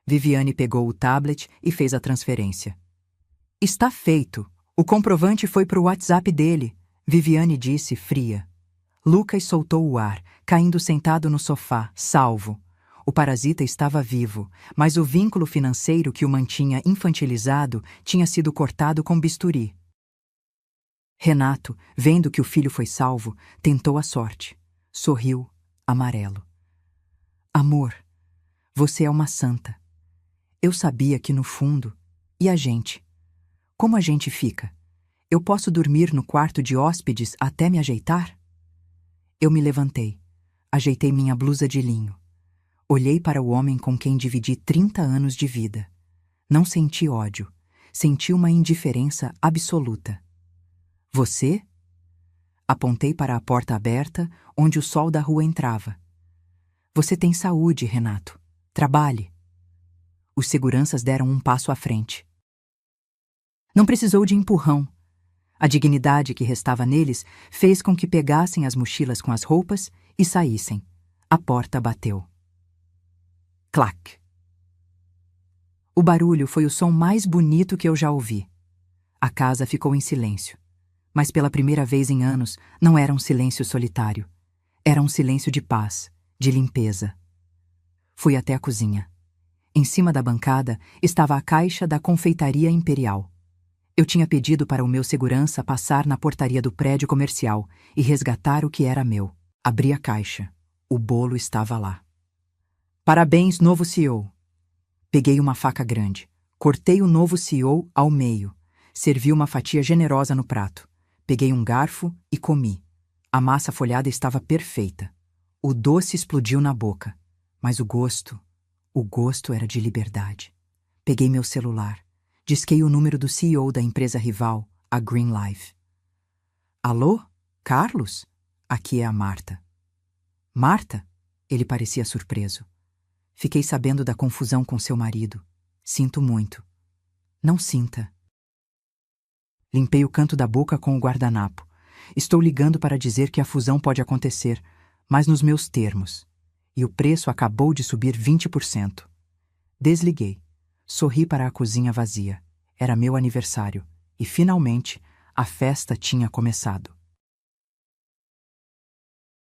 Viviane pegou o tablet e fez a transferência. Está feito. O comprovante foi para o WhatsApp dele, Viviane disse fria. Lucas soltou o ar, caindo sentado no sofá, salvo. O parasita estava vivo, mas o vínculo financeiro que o mantinha infantilizado tinha sido cortado com bisturi. Renato, vendo que o filho foi salvo, tentou a sorte. Sorriu, amarelo. Amor, você é uma santa. Eu sabia que no fundo... E a gente? Como a gente fica? Eu posso dormir no quarto de hóspedes até me ajeitar? Eu me levantei. Ajeitei minha blusa de linho. Olhei para o homem com quem dividi 30 anos de vida. Não senti ódio. Senti uma indiferença absoluta. Você? Apontei para a porta aberta, onde o sol da rua entrava. Você tem saúde, Renato. Trabalhe. Os seguranças deram um passo à frente. Não precisou de empurrão. A dignidade que restava neles fez com que pegassem as mochilas com as roupas e saíssem. A porta bateu. Clac! O barulho foi o som mais bonito que eu já ouvi. A casa ficou em silêncio. Mas pela primeira vez em anos, não era um silêncio solitário. Era um silêncio de paz, de limpeza. Fui até a cozinha. Em cima da bancada estava a caixa da confeitaria imperial. Eu tinha pedido para o meu segurança passar na portaria do prédio comercial e resgatar o que era meu. Abri a caixa. O bolo estava lá. Parabéns, novo CEO. Peguei uma faca grande. Cortei o novo CEO ao meio. Servi uma fatia generosa no prato. Peguei um garfo e comi. A massa folhada estava perfeita. O doce explodiu na boca. Mas o gosto era de liberdade. Peguei meu celular. Disquei o número do CEO da empresa rival, a Green Life. Alô? Carlos? Aqui é a Marta. Marta? Ele parecia surpreso. Fiquei sabendo da confusão com seu marido. Sinto muito. Não sinta. Limpei o canto da boca com o guardanapo. Estou ligando para dizer que a fusão pode acontecer, mas nos meus termos. E o preço acabou de subir 20%. Desliguei. Sorri para a cozinha vazia. Era meu aniversário. E, finalmente, a festa tinha começado.